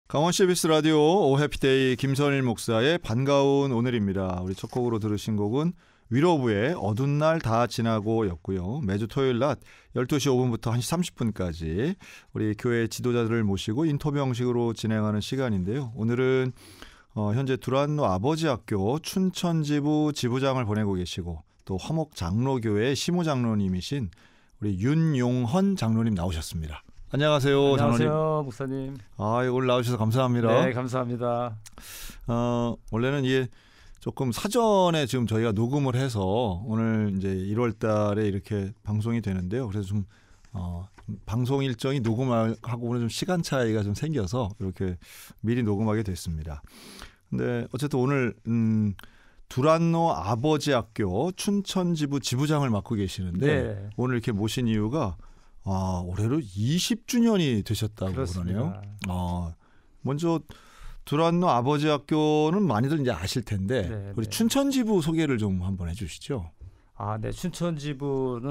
강원 CBS 라디오 오해피데이 김선일 목사의 반가운 오늘입니다. 우리 첫 곡으로 들으신 곡은 위로부의 어두운 날 다 지나고 였고요. 매주 토요일 낮 12시 5분부터 1시 30분까지 우리 교회 지도자들을 모시고 인터뷰 형식으로 진행하는 시간인데요. 오늘은 현재 두란노 아버지학교 춘천지부 지부장을 보내고 계시고 또 화목장로교회 시무장로님이신 우리 윤용헌 장로님 나오셨습니다. 안녕하세요, 안녕하세요, 장로님. 목사님. 오늘 나오셔서 감사합니다. 네, 감사합니다. 원래는 이게 조금 사전에 지금 저희가 녹음을 해서 오늘 이제 1월 달에 이렇게 방송이 되는데요. 그래서 좀 방송 일정이 녹음하고는 좀 시간 차이가 좀 생겨서 이렇게 미리 녹음하게 됐습니다. 근데 어쨌든 오늘 두란노 아버지학교 춘천지부 지부장을 맡고 계시는데 네. 오늘 이렇게 모신 이유가 올해로 20주년이 되셨다고 그렇습니다. 그러네요. 먼저 두란노 아버지학교는 많이들 이제 아실 텐데 네, 우리 네. 춘천지부 소개를 좀 한번 해주시죠. 네, 춘천지부는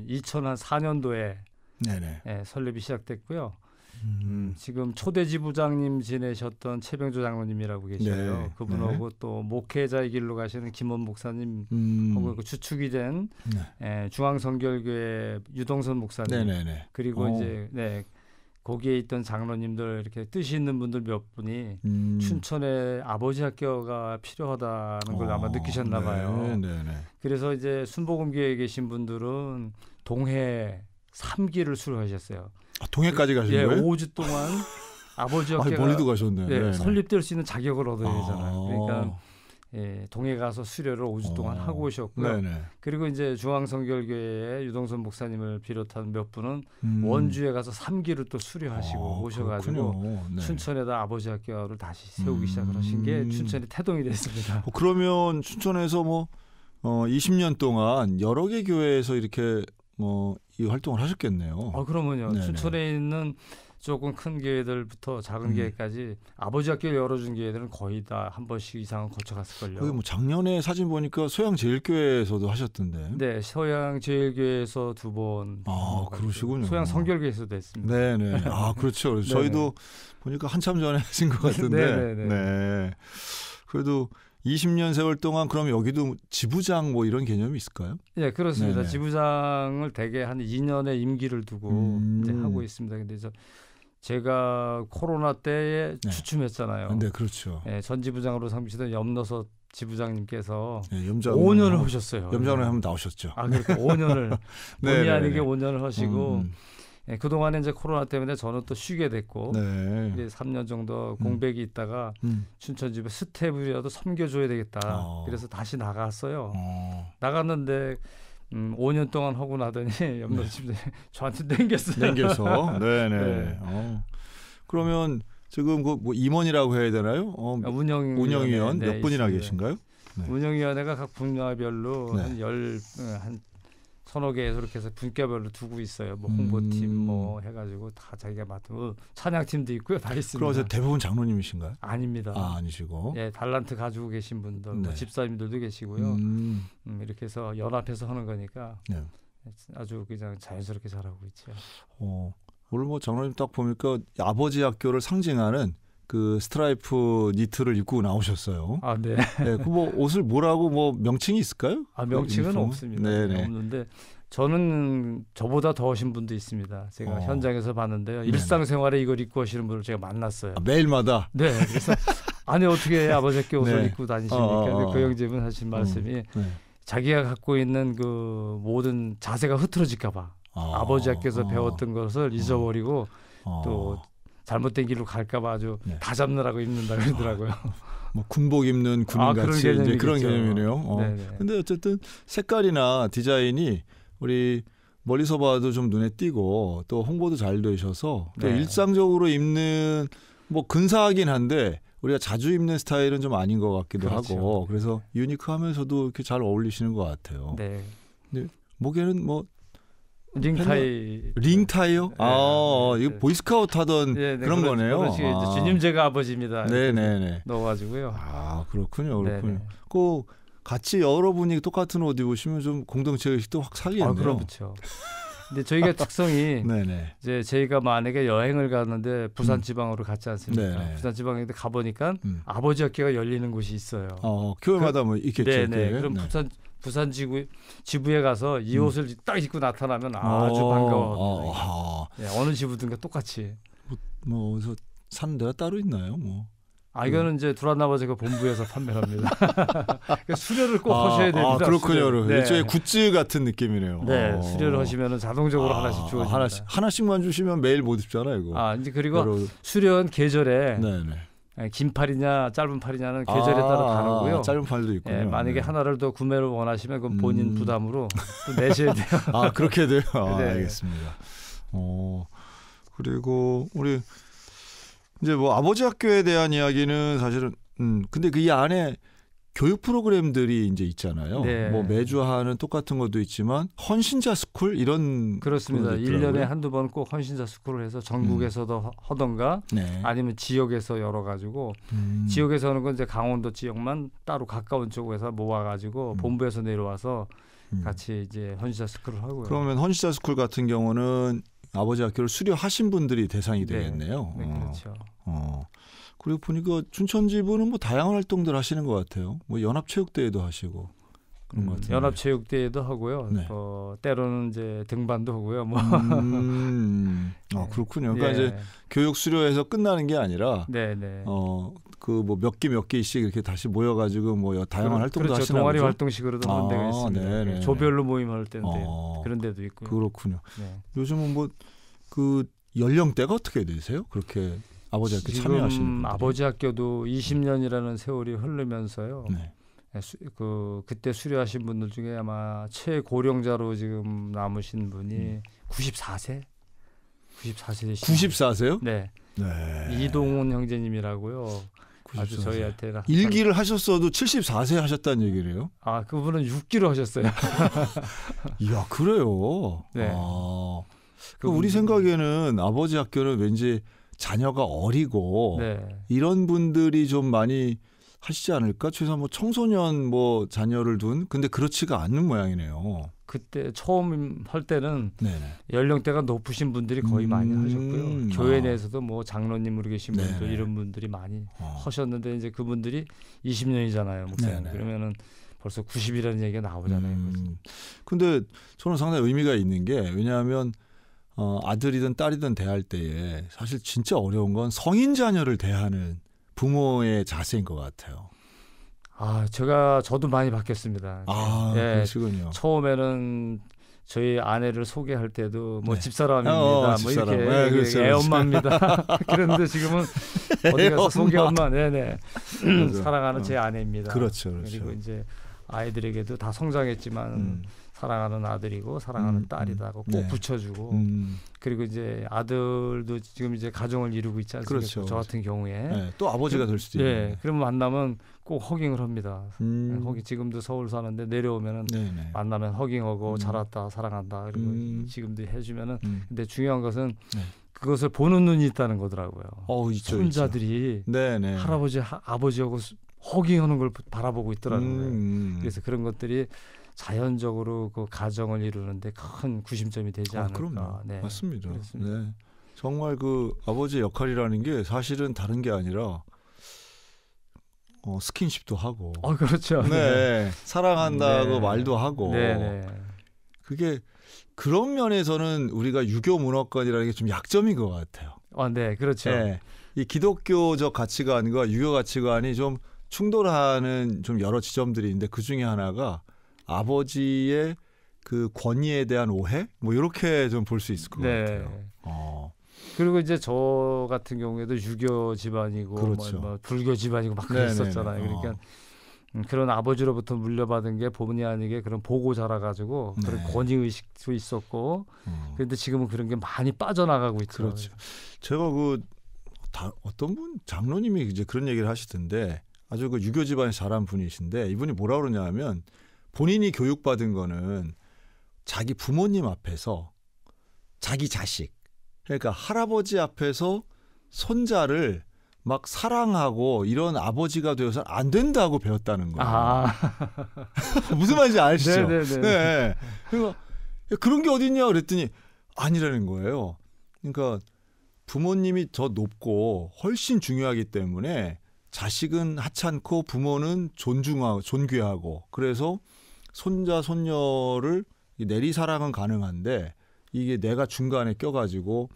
2004년도에 네네. 설립이 시작됐고요. 지금 초대 지부장님 지내셨던 최병조 장로님이라고 계셔요. 네, 그분하고 또 목회자의 길로 가시는 김원 목사님, 하고 그 주축이 된 중앙성결교회 유동선 목사님, 네네네. 그리고 이제 거기에 있던 장로님들 이렇게 뜻이 있는 분들 몇 분이 춘천에 아버지 학교가 필요하다는 걸 아마 느끼셨나 봐요. 네네. 그래서 이제 순복음교회에 계신 분들은 동해 3기를 수료하셨어요. 동해까지 가신 거예요? 5주 동안 아버지 학교가 멀리도 가셨네. 설립될 수 있는 자격을 얻어야 되잖아요. 그러니까 동해 가서 수료를 5주 동안 하고 오셨고요. 네네. 그리고 이제 중앙성결교회의 유동선 목사님을 비롯한 몇 분은 원주에 가서 3기를 또 수료하시고 오셔가지고 춘천에다 아버지 학교를 다시 세우기 시작을 하신 게 춘천의 태동이 됐습니다. 그러면 춘천에서 20년 동안 여러 개 교회에서 이렇게 이 활동을 하셨겠네요. 그러면요. 네네. 춘천에 있는 조금 큰 교회들부터 작은 교회까지 아버지 학교를 열어준 교회들은 거의 다 한 번씩 이상은 거쳐갔을걸요. 거기 작년에 사진 보니까 소양제일교회에서도 하셨던데. 네, 소양제일교회에서 2번. 그러시군요. 소양성결교회에서도 했습니다. 네네. 그렇죠. 저희도 보니까 한참 전에 하신 것 같은데. 네네네. 네. 그래도 20년 세월 동안 그럼 여기도 지부장 이런 개념이 있을까요? 네, 그렇습니다. 네네. 지부장을 대개 한 2년의 임기를 두고 이제 하고 있습니다. 근데 제가 코로나 때에 추춤했잖아요. 네, 그렇죠. 전 지부장으로 섬기시던 염너섭 지부장님께서 염장 5년을 하셨어요. 염장을 한번 나오셨죠. 그러니까 5년을 본의 네네네. 아니게 5년을 하시고 그동안에 이제 코로나 때문에 저는 또 쉬게 됐고 이제 3년 정도 공백이 있다가 춘천지부 스텝이라도 섬겨줘야 되겠다. 그래서 다시 나갔어요. 나갔는데 5년 동안 하고 나더니 염노집에 저한테 땡겨서. 네네. 그러면 지금 임원이라고 해야 되나요? 운영위원 몇 분이나 계신가요? 네. 운영위원회가 각 분야별로 한 서너 개에서 이렇게 해서 분과별로 두고 있어요. 홍보팀 해가지고 다 자기가 맡은 찬양팀도 있고요. 다 있습니다. 그럼 대부분 장로님이신가요? 아닙니다. 아니시고. 달란트 가지고 계신 분들, 집사님들도 계시고요. 이렇게 해서 연합해서 하는 거니까 아주 그냥 자연스럽게 잘하고 있죠. 오늘 장로님 딱 보니까 아버지 학교를 상징하는 그 스트라이프 니트를 입고 나오셨어요. 네. 그 옷을 뭐라고 명칭이 있을까요? 명칭은 없습니다. 네네. 없는데 저는 저보다 더하신 분도 있습니다. 제가 현장에서 봤는데요. 일상생활에 이걸 입고 하시는 분을 제가 만났어요. 매일마다? 네. 그래서 어떻게 아버지 학교 옷을 입고 다니십니까? 그 형제분 하신 말씀이 자기가 갖고 있는 그 모든 자세가 흐트러질까 봐 아버지 학교에서 배웠던 것을 잊어버리고 또 잘못된 길로 갈까 봐 아주 다 잡느라고 입는다 그러더라고요. 군복 입는 군인같이 그런 개념이네요. 근데 어쨌든 색깔이나 디자인이 우리 멀리서 봐도 좀 눈에 띄고 또 홍보도 잘 되셔서 또 일상적으로 입는 근사하긴 한데 우리가 자주 입는 스타일은 좀 아닌 것 같기도 하고 그래서 유니크하면서도 이렇게 잘 어울리시는 것 같아요. 네. 근데 목에는 링타이. 링타이요? 이거 보이스카우트 하던 그런 거네요. 그렇지. 주님 제가 아버지입니다. 네네네. 넣어가지고요. 그렇군요. 그 같이 여러분이 똑같은 옷 입으시면 좀 공동체 의식도 확 살겠네요. 그렇죠. 근데 저희가 특성이 네네. 이제 저희가 만약에 여행을 가는데 부산 지방으로 갔지 않습니까? 네네. 부산 지방에 가 보니까 아버지 학교가 열리는 곳이 있어요. 교회마다 뭐 있겠죠. 네네. 그럼 네. 부산 지부에 가서 이 옷을 딱 입고 나타나면 아주 반가워합니다. 네, 어느 지부든가 똑같이. 뭐 어디서 사는 데가 따로 있나요? 뭐. 이거는 이제 두란나버제가 본부에서 판매합니다. 수료를 꼭 하셔야 됩니다. 그렇군요. 네. 일종의 굿즈 같은 느낌이네요. 네, 수료를 하시면 자동적으로 하나씩 주어집니다. 하나씩만 주시면 매일 못 입잖아요, 이거. 이제 그리고 수료는 계절에 긴 팔이냐 짧은 팔이냐는 계절에 따라 다르고요. 짧은 팔도 있고요. 네, 만약에 하나를 더 구매를 원하시면 그건 본인 부담으로 또 내셔야 돼요. 그렇게 돼요. 네. 알겠습니다. 그리고 우리 이제 뭐 아버지 학교에 대한 이야기는 사실은 근데 그 이 안에 교육 프로그램들이 이제 있잖아요. 네. 뭐 매주 하는 똑같은 것도 있지만 헌신자 스쿨 이런 그렇습니다. 1년에 한두 번 꼭 헌신자 스쿨을 해서 전국에서도 하던가 네. 아니면 지역에서 열어 가지고 지역에서 하는 건 이제 강원도 지역만 따로 가까운 쪽에서 모아 가지고 본부에서 내려와서 같이 이제 헌신자 스쿨을 하고요. 그러면 헌신자 스쿨 같은 경우는 아버지 학교를 수료하신 분들이 대상이 되겠네요. 네, 그렇죠. 그리고 보니까 춘천지부는 뭐 다양한 활동들 하시는 것 같아요. 뭐 연합체육대회도 하시고 그런 것 같아요. 연합체육대회도 하고요. 네. 때로는 이제 등반도 하고요. 뭐. 그렇군요. 그러니까 이제 교육 수료해서 끝나는 게 아니라, 그 뭐 몇 개씩 이렇게 다시 모여가지고 뭐 다양한 활동도 그렇죠. 하시나 동아리 보죠? 활동식으로도 하는 데가 있습니다. 네네. 조별로 모임할 때인데 그런 데도 있고요. 그렇군요. 네. 요즘은 뭐 그 연령대가 어떻게 되세요? 그렇게 아버지 학교 참여하시는 분들이? 아버지 학교도 20년이라는 세월이 흐르면서요. 네. 그때 수료하신 분들 중에 아마 최고령자로 지금 남으신 분이 94세? 94세 되시죠. 94세요? 네. 네. 이동훈 형제님이라고요. 94세. 아주 저희한테는 일기를 하셨어도 74세 하셨다는 얘기래요? 그분은 6기로 하셨어요. 이야, 그래요? 네. 우리 생각에는 아버지 학교는 왠지 자녀가 어리고 이런 분들이 좀 많이 하시지 않을까? 최소한 뭐 청소년 뭐 자녀를 둔 근데 그렇지가 않는 모양이네요. 그때 처음 할 때는 연령대가 높으신 분들이 거의 많이 하셨고요. 교회 내에서도 뭐 장로님으로 계신 분들 이런 분들이 많이 하셨는데 이제 그분들이 20년이잖아요, 목사님. 그러면은 벌써 90이라는 얘기가 나오잖아요. 근데 저는 상당히 의미가 있는 게 왜냐하면 아들이든 딸이든 대할 때에 사실 진짜 어려운 건 성인 자녀를 대하는 부모의 자세인 것 같아요. 저도 많이 바뀌었습니다. 그러시군요. 처음에는 저희 아내를 소개할 때도 뭐 집사람입니다. 뭐 집사람. 이렇게 그렇죠. 애엄마입니다. 그런데 지금은 어디 가서 소개엄마, 사랑하는 제 아내입니다. 그렇죠. 그리고 이제 아이들에게도 다 성장했지만 사랑하는 아들이고 사랑하는 딸이다고 꼭 붙여주고 그리고 이제 아들도 지금 이제 가정을 이루고 있지 않습니까? 그렇죠. 저 같은 경우에 또 아버지가 될 수도 있는. 그러면 만나면 꼭 허깅을 합니다. 허깅 지금도 서울 사는데 내려오면은 만나면 허깅하고 잘 왔다 사랑한다 그리고 지금도 해주면은 근데 중요한 것은 그것을 보는 눈이 있다는 거더라고요. 있죠, 손자들이 할아버지 아버지하고 허깅하는 걸 바라보고 있더라고요. 그래서 그런 것들이 자연적으로 그 가정을 이루는데 큰 구심점이 되지 않을까. 그럼요. 맞습니다. 정말 그 아버지의 역할이라는 게 사실은 다른 게 아니라 스킨십도 하고. 그렇죠. 사랑한다고 말도 하고. 그게 그런 면에서는 우리가 유교 문화권이라는 게 좀 약점인 것 같아요. 네, 그렇죠. 이 기독교적 가치관과 유교 가치관이 좀 충돌하는 좀 여러 지점들이 있는데 그 중에 하나가 아버지의 그 권위에 대한 오해? 뭐 이렇게 좀 볼 수 있을 것 같아요. 그리고 이제 저 같은 경우에도 유교 집안이고 그렇죠. 뭐 불교 집안이고 막 그랬었잖아요. 그러니까 그런 아버지로부터 물려받은 게 본의 아니게 그런 보고 자라가지고 그런 권위의식도 있었고 그런데 지금은 그런 게 많이 빠져나가고 있죠. 그렇죠. 제가 어떤 분 장로님이 이제 그런 얘기를 하시던데 아주 그 유교 집안에서 자란 분이신데 이분이 뭐라 그러냐면 본인이 교육받은 거는 자기 부모님 앞에서 자기 자식 그러니까 할아버지 앞에서 손자를 막 사랑하고 이런 아버지가 되어서 안 된다고 배웠다는 거예요. 무슨 말인지 아시죠? 네네네. 그리고 그런 게 어딨냐 그랬더니 아니라는 거예요. 그러니까 부모님이 더 높고 훨씬 중요하기 때문에 자식은 하찮고 부모는 존귀하고 그래서 손자 손녀를 내리사랑은 가능한데 이게 내가 중간에 껴가지고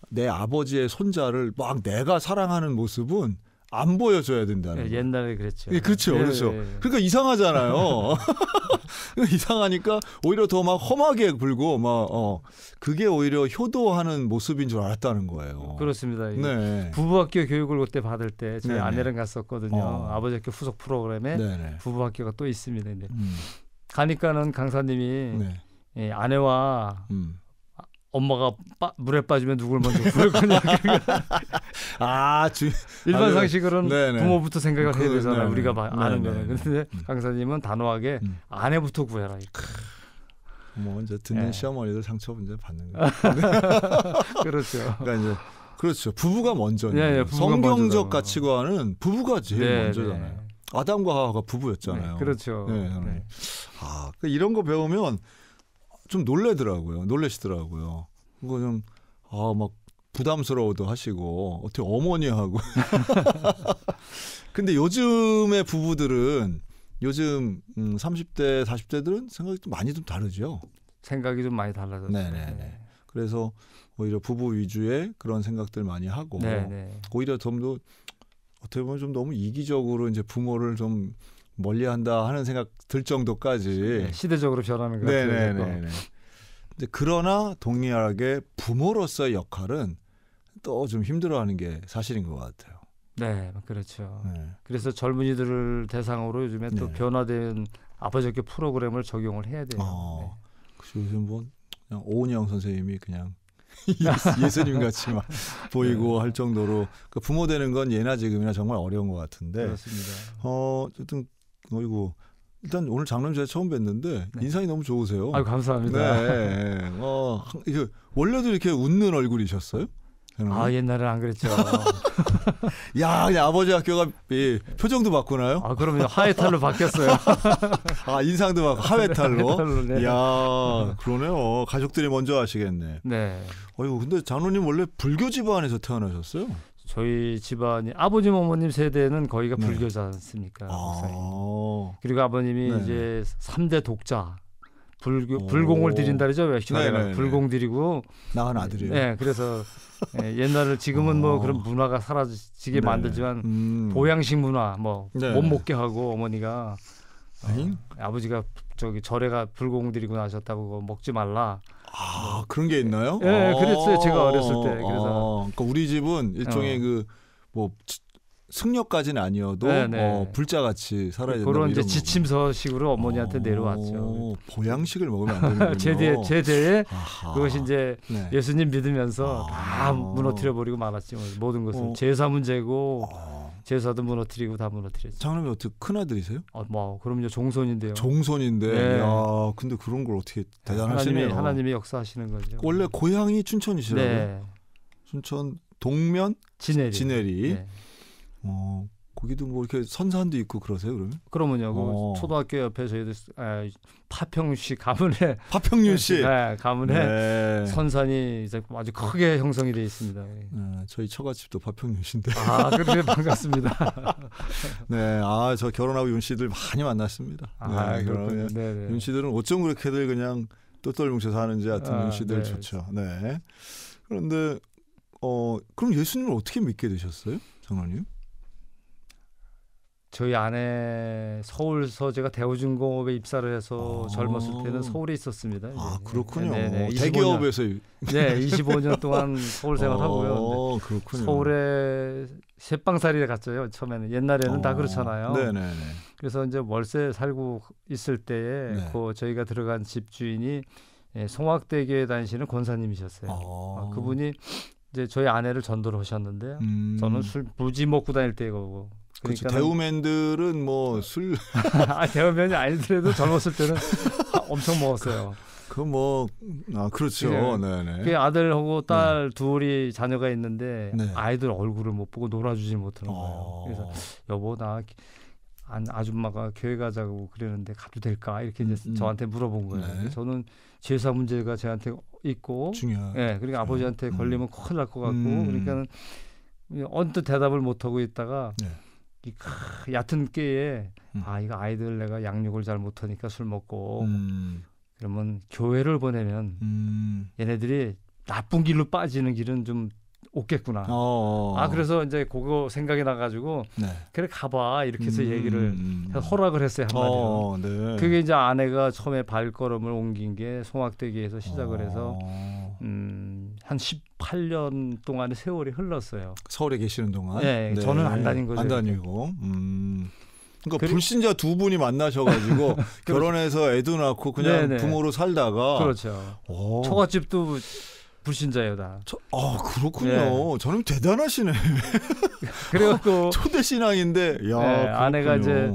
내 아버지의 손자를 막 내가 사랑하는 모습은 안 보여줘야 된다는 거예요. 옛날에 그랬죠. 그렇죠. 그렇죠. 그러니까 이상하잖아요. 이상하니까 오히려 더 막 험하게 굴고 그게 오히려 효도하는 모습인 줄 알았다는 거예요. 그렇습니다. 네. 부부학교 교육을 그때 받을 때 저희 아내랑 갔었거든요. 아버지 학교 후속 프로그램에 네네. 부부학교가 또 있습니다. 근데 가니까는 강사님이 아내와 엄마가 물에 빠지면 누굴 먼저 구할 거냐. 일반 상식으로는 네네. 부모부터 생각을 해야 되잖아요. 우리가 아는 거는. 그런데 강사님은 단호하게 아내부터 구해라. 뭐 이제 듣는 시어머니들 상처 이제 받는 거예요. 그렇죠. 그러니까 이제 그렇죠. 부부가 먼저죠. 성경적 가치관은 부부가 제일 먼저잖아요. 아담과 하와가 부부였잖아요. 그렇죠. 그러니까 이런 거 배우면 좀 놀라시더라고요. 그거 좀 막 부담스러워도 하시고 어떻게 어머니하고. 근데 요즘의 부부들은 요즘 30대, 40대들은 생각이 좀 많이 좀 다르죠. 생각이 좀 많이 달라졌어요. 네네. 그래서 오히려 부부 위주의 그런 생각들 많이 하고 오히려 좀 더 어떻게 보면 좀 너무 이기적으로 이제 부모를 좀 멀리한다 하는 생각 들 정도까지 시대적으로 변하는 것 같아요. 네네네. 그러나 동일하게 부모로서의 역할은 또 좀 힘들어하는 게 사실인 것 같아요. 네, 그렇죠. 그래서 젊은이들을 대상으로 요즘에 또 변화된 아버지학교 프로그램을 적용을 해야 돼요. 요즘 뭐 그냥 오은영 선생님이 그냥 예수님 같이 막 보이고 할 정도로 그러니까 부모 되는 건 예나 지금이나 정말 어려운 것 같은데. 그렇습니다. 어쨌든 일단 오늘 장로님 제가 처음 뵀는데 인상이 너무 좋으세요. 감사합니다. 네. 이게 원래도 이렇게 웃는 얼굴이셨어요? 옛날에는 안 그랬죠. 야, 아버지 학교가 표정도 바꾸나요? 그럼요. 하회탈로 바뀌었어요. 인상도 막 하회탈로. 네. 야, 그러네요. 가족들이 먼저 하시겠네. 네. 근데 장로님 원래 불교 집안에서 태어나셨어요? 저희 집안이 아버님 어머님 세대는 거의가 불교지 않습니까? 그리고 아버님이 이제 3대 독자. 불공을 드린다죠. 불공 드리고 낳은 아들이에요. 네, 그래서 옛날에 지금은 뭐 그런 문화가 사라지게 만들지만 보양식 문화 못 먹게 하고 어머니가 아버지가 절에가 불공 드리고 나셨다고 먹지 말라. 그런 게 있나요? 네, 그랬어요. 제가 어렸을 때. 그래서 그러니까 우리 집은 일종의 승려까지는 아니어도 불자같이 살아야 된다. 그런 이제 지침서식으로 어머니한테 내려왔죠. 보양식을 먹으면 안 되는군요. 제대에 그것이 이제 예수님 믿으면서 다 무너뜨려 버리고 말았지. 모든 것은 제사 문제고 제사도 무너뜨리고 다 무너뜨렸죠. 장로님 어떻게 큰 아들이세요? 그럼요. 종손인데요. 종손인데. 야, 근데 그런 걸 어떻게 대단하시네요. 하나님이 역사하시는 거죠. 원래 고향이 춘천이시라고요? 네. 춘천 동면 진해리. 네. 거기도 뭐 이렇게 선산도 있고 그러세요, 그러면? 그러면요. 초등학교 옆에 저희도 파평시 가문에 파평윤씨 가문에 선산이 이제 아주 크게 형성이 되어 있습니다. 저희 처갓집도 파평윤씨인데. 그래 반갑습니다. 네, 저 결혼하고 윤씨들 많이 만났습니다. 그러면 윤씨들은 어쩜 그렇게들 그냥 똘똘 뭉쳐 사는지 하여튼 윤씨들 좋죠. 네. 그런데 그럼 예수님을 어떻게 믿게 되셨어요, 장로님? 저희 아내 서울서 제가 대우중공업에 입사를 해서 젊었을 때는 서울에 있었습니다. 그렇군요. 대기업에서 25년 동안 서울 생활하고요. 그렇군요. 서울에 새빵살이를 갔죠. 처음에는 옛날에는 다 그렇잖아요. 네네네. 그래서 이제 월세 살고 있을 때에 저희가 들어간 집주인이 송악대교에 다니시는 권사님이셨어요. 그분이 이제 저희 아내를 전도를 하셨는데요. 저는 술 무지 먹고 다닐 때고. 그렇죠. 대우맨들은 뭐 술 대우맨이 아니더라도 젊었을 때는 엄청 먹었어요. 그렇죠. 네네. 그 아들하고 딸 둘이 자녀가 있는데 아이들 얼굴을 못 보고 놀아주지 못하는 거예요. 그래서 여보 나 아줌마가 교회 가자고 그러는데 가도 될까 이렇게 이제 저한테 물어본 거예요. 네. 저는 제사 문제가 저한테 있고, 예, 그러니까 아버지한테 걸리면 큰일 날 것 같고, 그러니까는 언뜻 대답을 못 하고 있다가 네. 이 얕은 꾀에 이거 아이들 내가 양육을 잘 못하니까 술 먹고 그러면 교회를 보내면 얘네들이 나쁜 길로 빠지는 길은 좀 없겠구나. 그래서 이제 그거 생각이 나가지고 네. 그래 가봐 이렇게 해서 얘기를 해서 허락을 했어요 한마디로. 네. 그게 이제 아내가 처음에 발걸음을 옮긴 게 송악대기에서 시작을 해서 한 18년 동안의 세월이 흘렀어요. 서울에 계시는 동안? 네, 저는 안 다닌 거죠. 안 다니고. 그러니까 불신자 두 분이 만나셔가지고 결혼해서 애도 낳고 그냥 네네. 부모로 살다가. 그렇죠. 처갓집도 불신자예요 다. 그렇군요. 네. 저는 대단하시네. 그래갖고 초대 신앙인데, 야, 네, 아내가 이제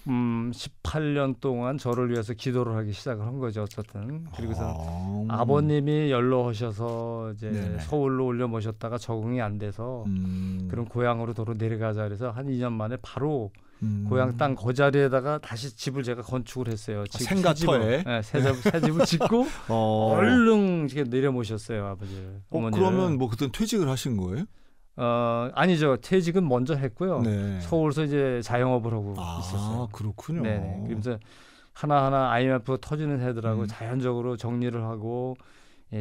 18년 동안 저를 위해서 기도를 하기 시작을 한 거죠 어쨌든. 그리고서 아버님이 연로하셔서 이제 네네. 서울로 올려 모셨다가 적응이 안 돼서 그런 고향으로 도로 내려가자 그래서 한 2년 만에 바로 고향 땅 그 자리에다가 다시 집을 제가 건축을 했어요. 생가터에 새 집을 짓고 얼른 내려 모셨어요 아버지를. 그러면 뭐 그때 퇴직을 하신 거예요? 아니죠. 퇴직은 먼저 했고요. 네. 서울서 이제 자영업을 하고 있었어요. 그렇군요. 네. 그래서 하나하나 IMF 터지는 해들하고 자연적으로 정리를 하고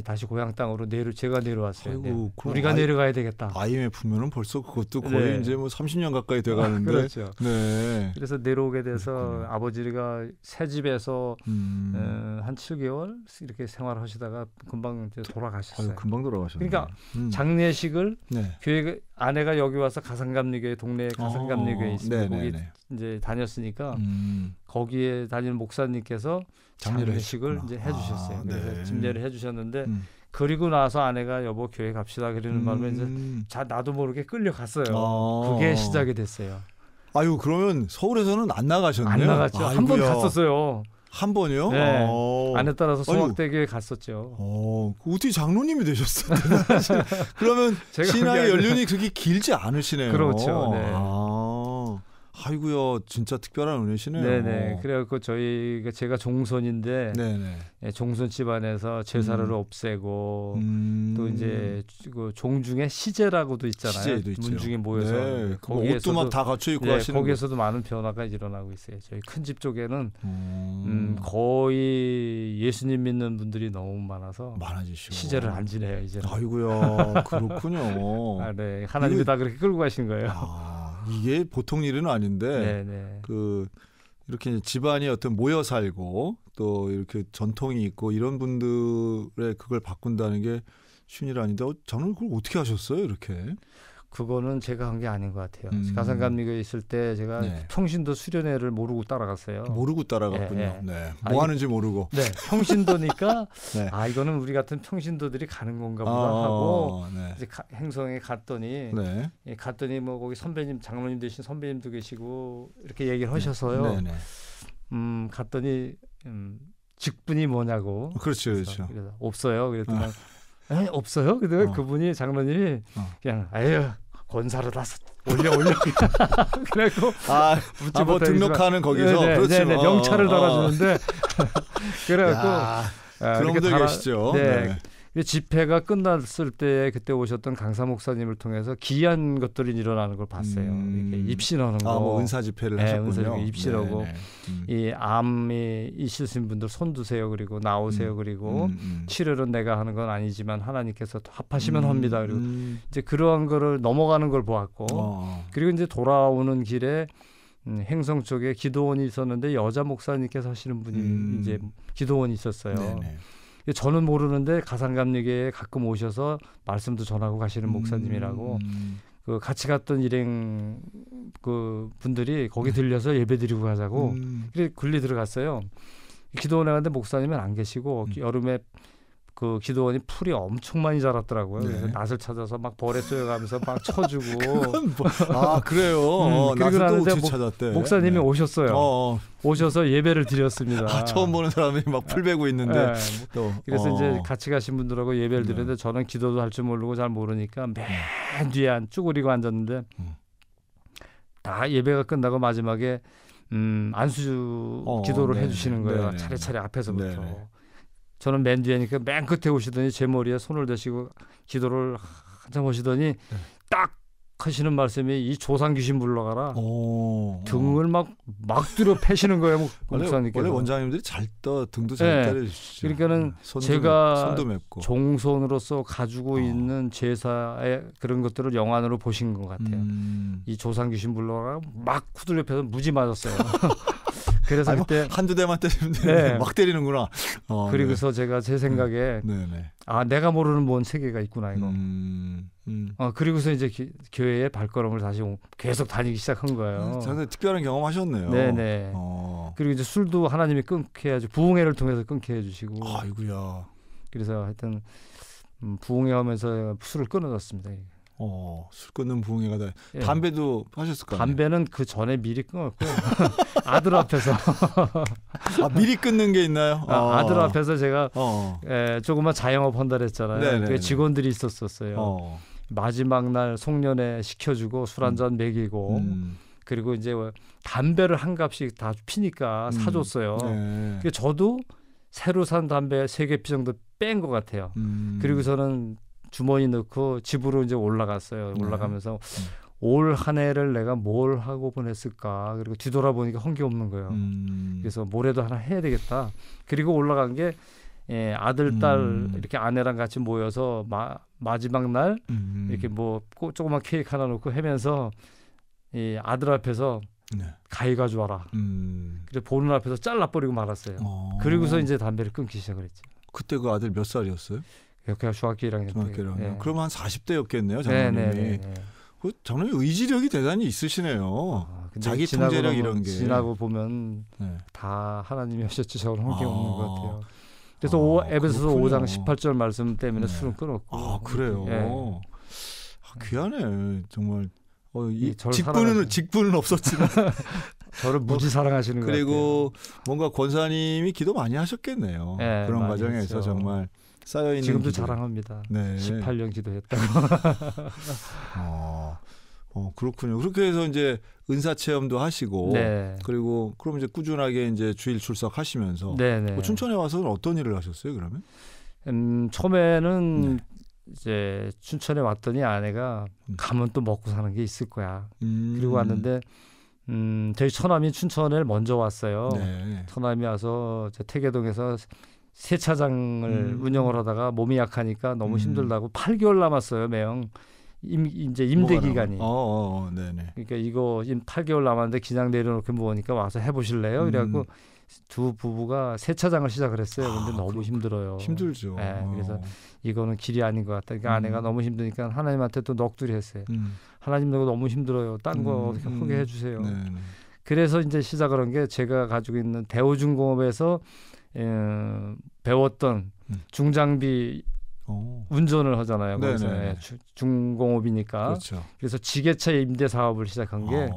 다시 고향 땅으로 제가 내려왔어요. 아이고, 우리가 내려가야 되겠다. IMF면은 벌써 그것도 거의 네. 이제 뭐 30년 가까이 돼가는데. 그렇죠. 네. 그래서 내려오게 돼서 아버지가 새 집에서 한 7개월 이렇게 생활하시다가 금방 이제 돌아가셨어요. 금방 돌아가셨네요. 그러니까 장례식을 교회 아내가 여기 와서 가산감리교회 동네 가산감리교회 있습니다. 거기 이제 다녔으니까 거기에 다니는 목사님께서 장례식을 이제 해주셨어요. 그래서 집례를 해주셨는데 그리고 나서 아내가 여보 교회 갑시다 그러는 바람에 이제 나도 모르게 끌려갔어요. 그게 시작이 됐어요. 그러면 서울에서는 안 나가셨네요? 안 나갔죠. 한 번 갔었어요. 한 번이요? 네. 아내 따라서 송악대교에 갔었죠. 어떻게 장로님이 되셨어요? 그러면 신앙의 연륜이 그렇게 길지 않으시네요. 그렇죠. 네. 아이고요, 진짜 특별한 은혜시네요. 네네. 그래갖고 제가 종손인데 종손 집안에서 제사를 없애고 또 이제 그 종중에 시제라고도 있잖아요. 시제도 문중에 모여서 옷도 막 다 갖춰 입고 하시는 거기에서도 많은 변화가 일어나고 있어요. 저희 큰 집 쪽에는 거의 예수님 믿는 분들이 너무 많아지시고 시제를 안 지내요 이제는. 아이고요, 그렇군요. 네, 하나님이 다 그렇게 끌고 가신 거예요. 이게 보통 일은 아닌데 이렇게 집안이 어떤 모여 살고 또 이렇게 전통이 있고 이런 분들의 그걸 바꾼다는 게 쉬운 일 아닌데 저는 그걸 어떻게 하셨어요 이렇게? 그거는 제가 한 게 아닌 것 같아요. 가산감리교에 있을 때 제가 평신도 수련회를 모르고 따라갔어요. 모르고 따라갔군요. 뭐 하는지 모르고. 네. 평신도니까 이거는 우리 같은 평신도들이 가는 건가 보다 하고 이제 행성에 갔더니 뭐 거기 선배님 장로님 되신 선배님도 계시고 이렇게 얘기를 하셔서요. 갔더니 직분이 뭐냐고. 그렇죠. 그래서 없어요. 그랬더니 없어요? 근데 그분이 장로님이 그냥 권사로 다 올려 그래고 뭐 등록하는 거기서 그렇죠. 명찰을 달아주는데 그래갖고 그런 분들 계시죠. 집회가 끝났을 때 그때 오셨던 강사 목사님을 통해서 기이한 것들이 일어나는 걸 봤어요. 이렇게 입신하는 거. 뭐 은사 집회를 하셨군요. 은사 입신하고 이 암이 있으신 분들 손 드세요. 그리고 나오세요. 그리고 치료는 내가 하는 건 아니지만 하나님께서 합하시면 합니다. 그리고 이제 그러한 거를 넘어가는 걸 보았고 그리고 이제 돌아오는 길에 행성 쪽에 기도원이 있었는데 여자 목사님께서 하시는 분이 이제 기도원이 있었어요. 저는 모르는데 가산감리교회에 가끔 오셔서 말씀도 전하고 가시는 목사님이라고 그 같이 갔던 일행 그 분들이 거기 들려서 예배드리고 가자고 그래 굴리 들어갔어요. 기도원에 갔는데 목사님은 안 계시고 여름에 그 기도원이 풀이 엄청 많이 자랐더라고요. 그래서 낫을 찾아서 막 벌에 쏘여가면서 막 쳐주고. 그래요. 그리고 나는데 찾았대. 목사님이 오셨어요. 오셔서 예배를 드렸습니다. 처음 보는 사람이 막 풀 베고 있는데. 그래서 이제 같이 가신 분들하고 예배를 드렸는데 저는 기도도 할 줄 모르고 잘 모르니까 맨 뒤에 쭈그리고 앉았는데 다 예배가 끝나고 마지막에 안수 기도를 해주시는 거예요. 네네. 차례차례 앞에서부터. 네네. 저는 맨 뒤에니까 맨 끝에 오시더니 제 머리에 손을 대시고 기도를 한참 하시더니 딱 하시는 말씀이 이 조상 귀신 물러가라. 등을 막 뒤로 패시는 거예요. 원래 원장님들이 잘 등도 잘 때려주시죠. 그러니까는 제가 종손으로서 가지고 있는 제사의 그런 것들을 영안으로 보신 것 같아요. 이 조상 귀신 물러가라 막 후들 옆에서 무지 맞았어요. 그래서 그때 한두 대만 때리면 막 때리는구나. 그리고서 제가 제 생각에 내가 모르는 뭔 세계가 있구나 이거. 그리고서 이제 교회에 발걸음을 다시 계속 다니기 시작한 거예요. 상당히 특별한 경험 하셨네요. 네네. 그리고 이제 술도 하나님이 끊게 해야지 부흥회를 통해서 끊게 해주시고. 아이고야. 그래서 하여튼 부흥회 하면서 술을 끊어졌습니다. 술 끊는 부흥회가 다. 담배도 하셨을 거예요. 담배는 그 전에 미리 끊었고요. 아들 앞에서. 미리 끊는 게 있나요? 아들 앞에서 제가 조금만 자영업 한다 그랬잖아요. 그 직원들이 있었어요. 마지막 날 송년회 시켜주고 술 한잔 먹이고 그리고 이제 담배를 한 값씩 다 피니까 사줬어요. 그래서 저도 새로 산 담배 3개 피 정도 뺀 것 같아요. 그리고서는 주머니 넣고 집으로 이제 올라갔어요. 올라가면서 올 한 해를 내가 뭘 하고 보냈을까. 그리고 뒤돌아보니까 한 게 없는 거예요. 그래서 뭐라도 하나 해야 되겠다. 그리고 올라간 게 아들, 딸 이렇게 아내랑 같이 모여서 마지막 날 이렇게 뭐 조그만 케이크 하나 놓고 하면서 이 아들 앞에서 가위 가져와라. 그래서 보는 앞에서 잘라버리고 말았어요. 그리고서 이제 담배를 끊기 시작했죠. 그때 그 아들 몇 살이었어요? 그냥 중학교 1학년. 그럼 한 40대였겠네요, 장로님이. 그 장로님 의지력이 대단히 있으시네요. 자기 통제력 이런 게. 지나고 보면 다 하나님이 하셨지 저는 한 게 없는 것 같아요. 그래서 에베소서 5장 18절 말씀 때문에 술은 끊었고. 그래요. 귀하네 정말. 직분은 없었지만 저를 무지 사랑하시는 거예요. 그리고 뭔가 권사님이 기도 많이 하셨겠네요. 그런 과정에서 했죠. 정말 쌓여있는 지금도 기도. 자랑합니다. 18년 기도했다고. 그렇군요. 그렇게 해서 이제 은사 체험도 하시고 그리고 그럼 이제 꾸준하게 이제 주일 출석하시면서 춘천에 와서는 어떤 일을 하셨어요? 그러면? 처음에는 이제 춘천에 왔더니 아내가 가면 또 먹고 사는 게 있을 거야. 그리고 왔는데 저희 처남이 춘천에 먼저 왔어요. 처남이 와서 태계동에서 세차장을 운영을 하다가 몸이 약하니까 너무 힘들다고 8개월 남았어요. 매형 이제 임대 기간이. 그러니까 이거 8개월 남았는데 기장 내려놓고 뭐니까 와서 해보실래요? 그래갖고 두 부부가 세차장을 시작을 했어요. 근데 너무 힘들어요. 힘들죠. 그래서 이거는 길이 아닌 것 같다. 그러니까 아내가 너무 힘드니까 하나님한테 또 넋두리 했어요. 하나님 너무 힘들어요. 딴 거 어떻게 하게 해주세요. 그래서 이제 시작을 한 게 제가 가지고 있는 대우중공업에서 배웠던 중장비 운전을 하잖아요. 중공업이니까. 그렇죠. 그래서 지게차 임대 사업을 시작한 게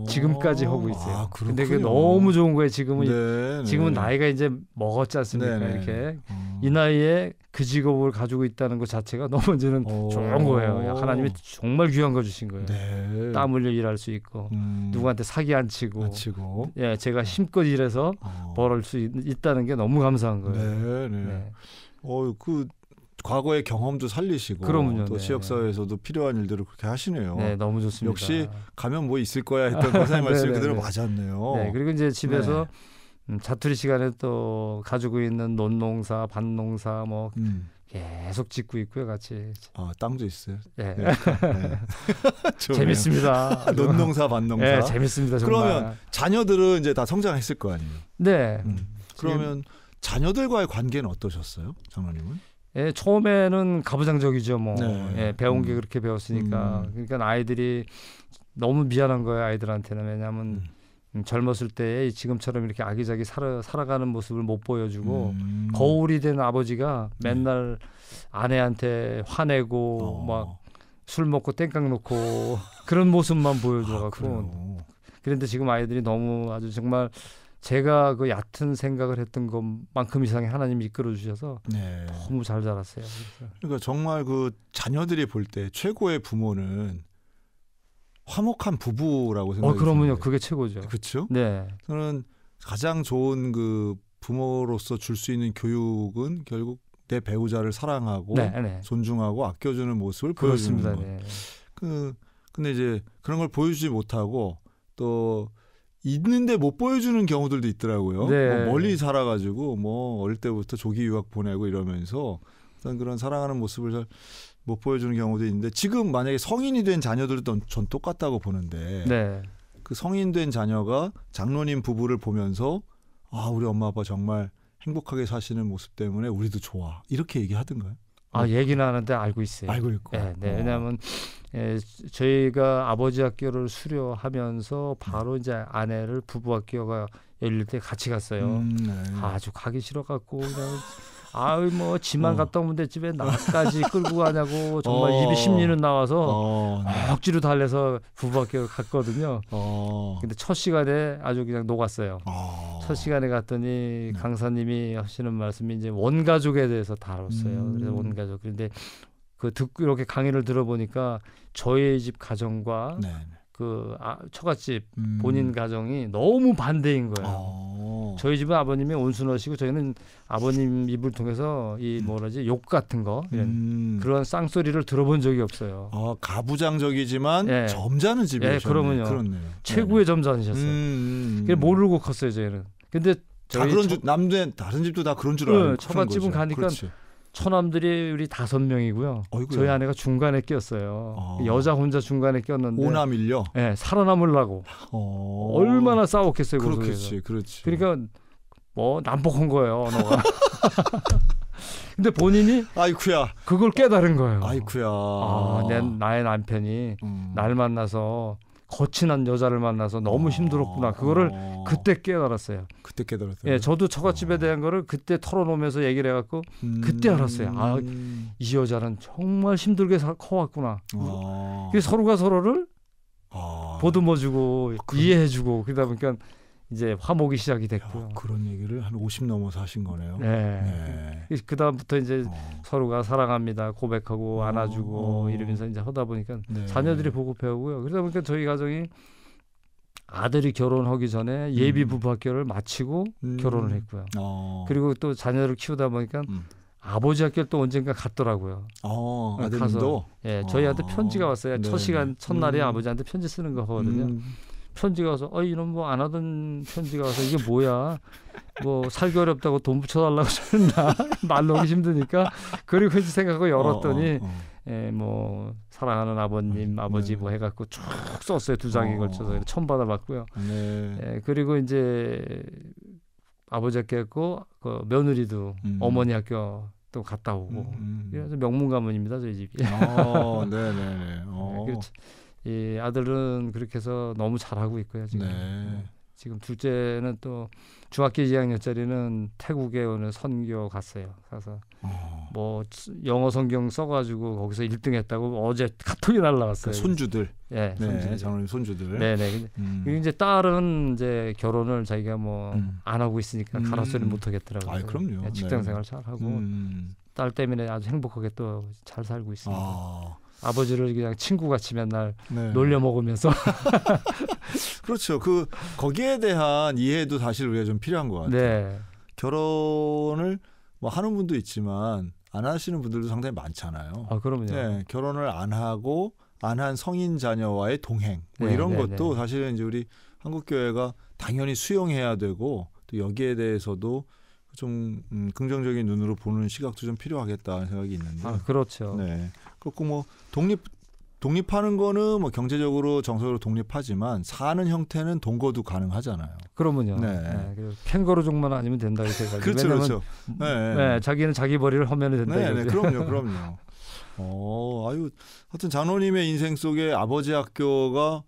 지금까지 하고 있어요. 근데 그게 너무 좋은 거예요. 지금은 나이가 이제 먹었지 않습니까? 이렇게 이 나이에 그 직업을 가지고 있다는 것 자체가 너무 이제는 좋은 거예요. 하나님이 정말 귀한 거 주신 거예요. 땀 흘려 일할 수 있고 누구한테 사기 안 치고 제가 힘껏 일해서 벌을 수 있다는 게 너무 감사한 거예요. 그 과거의 경험도 살리시고 그럼요, 또 지역사회에서도 필요한 일들을 그렇게 하시네요. 너무 좋습니다. 역시 가면 뭐 있을 거야 했던 권사님 말씀이 그대로 맞았네요. 그리고 이제 집에서 자투리 시간에 또 가지고 있는 논농사, 밭농사 뭐 계속 짓고 있고요, 같이. 땅도 있어요. 재밌습니다. 논농사, 밭농사. 재밌습니다, 정말. 그러면 자녀들은 이제 다 성장했을 거 아니에요? 그러면 자녀들과의 관계는 어떠셨어요, 장로님은? 처음에는 가부장적이죠, 뭐. 배운 게 그렇게 배웠으니까. 그러니까 아이들이 너무 미안한 거예요, 아이들한테는. 왜냐하면 젊었을 때 지금처럼 이렇게 아기자기 살아가는 모습을 못 보여주고 거울이 된 아버지가 맨날 아내한테 화내고 막 술 먹고 땡깡 놓고 그런 모습만 보여줘갖고. 그런데 지금 아이들이 너무 아주 정말 제가 그 얕은 생각을 했던 것만큼 이상의 하나님이 이끌어 주셔서 너무 잘 자랐어요. 그러니까 정말 그 자녀들이 볼 때 최고의 부모는 화목한 부부라고 생각이 그러면요. 드는데. 그게 최고죠. 그렇죠? 네. 저는 가장 좋은 그 부모로서 줄 수 있는 교육은 결국 내 배우자를 사랑하고 존중하고 아껴주는 모습을 보여주는 것. 네. 근데 이제 그런 걸 보여주지 못하고 또 있는데 못 보여주는 경우들도 있더라고요. 네. 뭐 멀리 살아가지고 뭐 어릴 때부터 조기 유학 보내고 이러면서 어떤 그런 사랑하는 모습을 잘 못 보여주는 경우도 있는데 지금 만약에 성인이 된 자녀들도 전 똑같다고 보는데 네. 그 성인 된 자녀가 장로님 부부를 보면서 우리 엄마 아빠 정말 행복하게 사시는 모습 때문에 우리도 좋아 이렇게 얘기하던가요? 얘기는 하는데 알고 있어요. 알고 있고. 네. 왜냐하면 저희가 아버지 학교를 수료하면서 바로 이제 아내를 부부 학교가 열릴 때 같이 갔어요. 아주 가기 싫어갖고 그냥 뭐 지만 갔다 오면 돼 집에 나까지 끌고 가냐고 정말 입이 심리는 나와서 억지로 달래서 부부 학교 갔거든요. 근데 첫 시간에 아주 그냥 녹았어요. 첫 시간에 갔더니 강사님이 하시는 말씀이 이제 원가족에 대해서 다뤘어요. 그래서 원가족. 그런데 듣고 이렇게 강의를 들어보니까 저희 집 가정과 처갓집 본인 가정이 너무 반대인 거예요. 저희 집은 아버님이 온순하시고 저희는 아버님 입을 통해서 욕 같은 거 그런 쌍소리를 들어본 적이 없어요. 가부장적이지만 점잖은 집이었어요. 그러면요. 그렇네요. 최고의 점잖으셨어요. 그래 모르고 컸어요 저희는. 근데 다른 집도 다 그런 줄 알고. 처갓집은 가니까 처남들이 우리 5명이고요. 저희 아내가 중간에 꼈어요. 여자 혼자 중간에 꼈는데. 오남일요? 네, 살아남으려고. 얼마나 싸웠겠어요. 그렇지. 그러니까 난폭한 거예요, 언어가. 근데 본인이 아이쿠야 그걸 깨달은 거예요. 아이쿠야. 나의 남편이 날 만나서 거친 여자를 만나서 너무 힘들었구나. 그거를 그때 깨달았어요. 예, 저도 처갓집에 대한 거를 그때 털어놓으면서 얘기를 해갖고 그때 알았어요. 이 여자는 정말 힘들게 커왔구나. 그래서 서로가 서로를 보듬어주고 이해해주고 그러다 보니까 이제 화목이 시작이 됐고요. 그런 얘기를 한 50 넘어서 하신 거네요. 네. 그 다음부터 이제 서로가 사랑합니다 고백하고 안아주고 이러면서 이제 하다 보니까 자녀들이 보고 배우고요. 그러다 보니까 저희 가정이 아들이 결혼하기 전에 예비 부부 학교를 마치고 결혼을 했고요. 그리고 또 자녀를 키우다 보니까 아버지 학교를 또 언젠가 갔더라고요. 아들도 저희한테 편지가 왔어요. 첫날에 아버지한테 편지 쓰는 거 하거든요. 편지가 와서 이놈 안 하던 편지가 와서 이게 뭐야 살기 어렵다고 돈 붙여달라고 썼나 말 놓기 힘드니까 그리고 이제 생각하고 열었더니 사랑하는 아버님 아버지 해갖고 쭉 썼어요. 2장에 걸쳐서 처음 받아봤고요. 그리고 이제 아버지 학교 했고 며느리도 어머니 학교 또 갔다 오고 그래서 명문 가문입니다 저희 집이. 네네네. 이 아들은 그렇게 해서 너무 잘하고 있고요 지금. 지금 둘째는 또 중학교 2학년짜리는 태국에 오늘 선교 갔어요. 가서 영어 성경 써가지고 거기서 1등했다고 어제 카톡이 날라왔어요. 손주들. 손주들. 장로님 손주들. 네네. 그리고 이제 딸은 이제 결혼을 자기가 안 하고 있으니까 가라소리 못 하겠더라고요. 그럼요. 직장생활 잘 하고 딸 때문에 아주 행복하게 또 잘 살고 있습니다. 아버지를 그냥 친구같이 맨날 놀려 먹으면서. 그렇죠. 거기에 대한 이해도 사실 우리가 좀 필요한 것 같아요. 결혼을 하는 분도 있지만 안 하시는 분들도 상당히 많잖아요. 그럼요. 결혼을 안 하고 안 한 성인 자녀와의 동행 이런 것도 사실은 이제 우리 한국 교회가 당연히 수용해야 되고 또 여기에 대해서도 좀 긍정적인 눈으로 보는 시각도 좀 필요하겠다는 생각이 있는데. 그렇죠. 그렇고 독립하는 거는 경제적으로 정서적으로 독립하지만 사는 형태는 동거도 가능하잖아요. 그러면요. 캥거루족만 아니면 된다고 생각해요. 그렇죠. 자기는 자기 벌이를 하면 된다. 그럼요. 하여튼 장로님의 인생 속에 아버지 학교가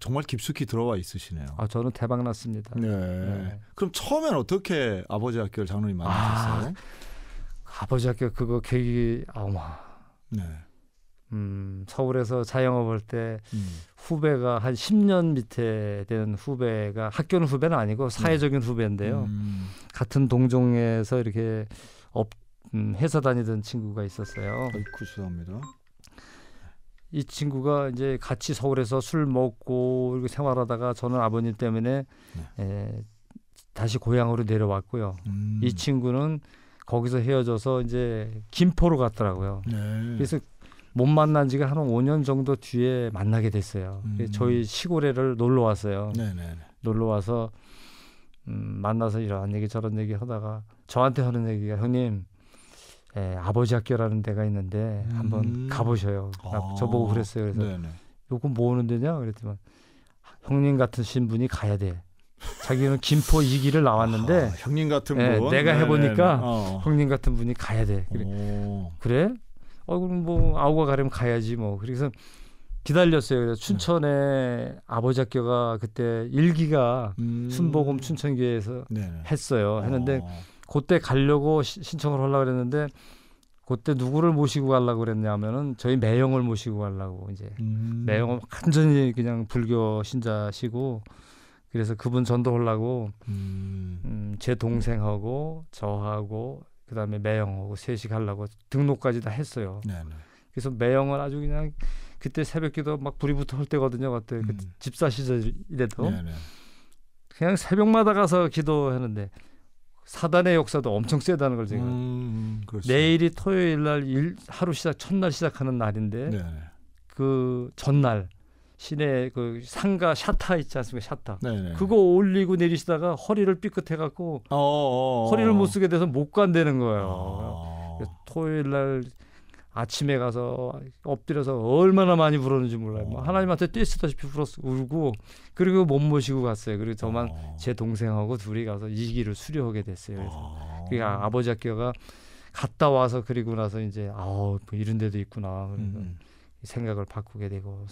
정말 깊숙이 들어와 있으시네요. 저는 대박 났습니다. 그럼 처음엔 어떻게 아버지 학교를 장로님 만나셨어요? 아버지 학교 그거 계획이 서울에서 자영업할 때 후배가 한 10년 밑에 된 후배가 학교는 후배는 아니고 사회적인 후배인데요. 같은 동종에서 이렇게 회사 다니던 친구가 있었어요. 죄송합니다. 이 친구가 이제 같이 서울에서 술 먹고 이렇게 생활하다가 저는 아버님 때문에 다시 고향으로 내려왔고요. 이 친구는 거기서 헤어져서 이제 김포로 갔더라고요. 그래서 못 만난 지가 한 5년 정도 뒤에 만나게 됐어요. 저희 시골에를 놀러 왔어요. 놀러 와서 만나서 이런 얘기 저런 얘기 하다가 저한테 하는 얘기가 형님 아버지 학교라는 데가 있는데 한번 가보셔요. 저보고 그랬어요. 그래서 요거 뭐 하는 데냐 그랬더니 형님 같으신 분이 가야 돼. 자기는 김포 2기를 나왔는데 형님 같은 분 내가 해보니까 형님 같은 분이 가야 돼. 그래? 그럼 뭐 아우가 가려면 가야지 뭐. 그래서 기다렸어요. 그래서 춘천에 아버지 학교가 그때 1기가 순복음 춘천교회에서 했어요. 했는데 그때 가려고 신청을 하려고 그랬는데 그때 누구를 모시고 가려고 그랬냐면은 저희 매형을 모시고 가려고 이제 매형은 완전히 그냥 불교 신자시고 그래서 그분 전도하려고 제 동생하고 저하고 그다음에 매형하고 셋이 가려고 등록까지 다 했어요. 그래서 매형은 아주 그냥 그때 새벽기도 막 불이 붙어 올 때거든요. 그때 집사 시절이래도 그냥 새벽마다 가서 기도하는데 사단의 역사도 엄청 세다는 걸 제가 내일이 토요일 날 하루 첫날 시작하는 날인데 그 전날 시내 그 상가 샤타 있지 않습니까? 샤타 그거 올리고 내리시다가 허리를 삐끗해갖고 허리를 못 쓰게 돼서 못 간다는 거예요. 토요일 날 아침에 가서 엎드려서 얼마나 많이 불었는지 몰라요. 하나님한테 떼쓰다시피 울고 그리고 못 모시고 갔어요. 그리고 저만 제 동생하고 둘이 가서 2기를 수료하게 됐어요. 그래서 그러니까 아버지 학교가 갔다 와서 그리고 나서 이제 뭐 이런 데도 있구나. 생각을 바꾸게 되고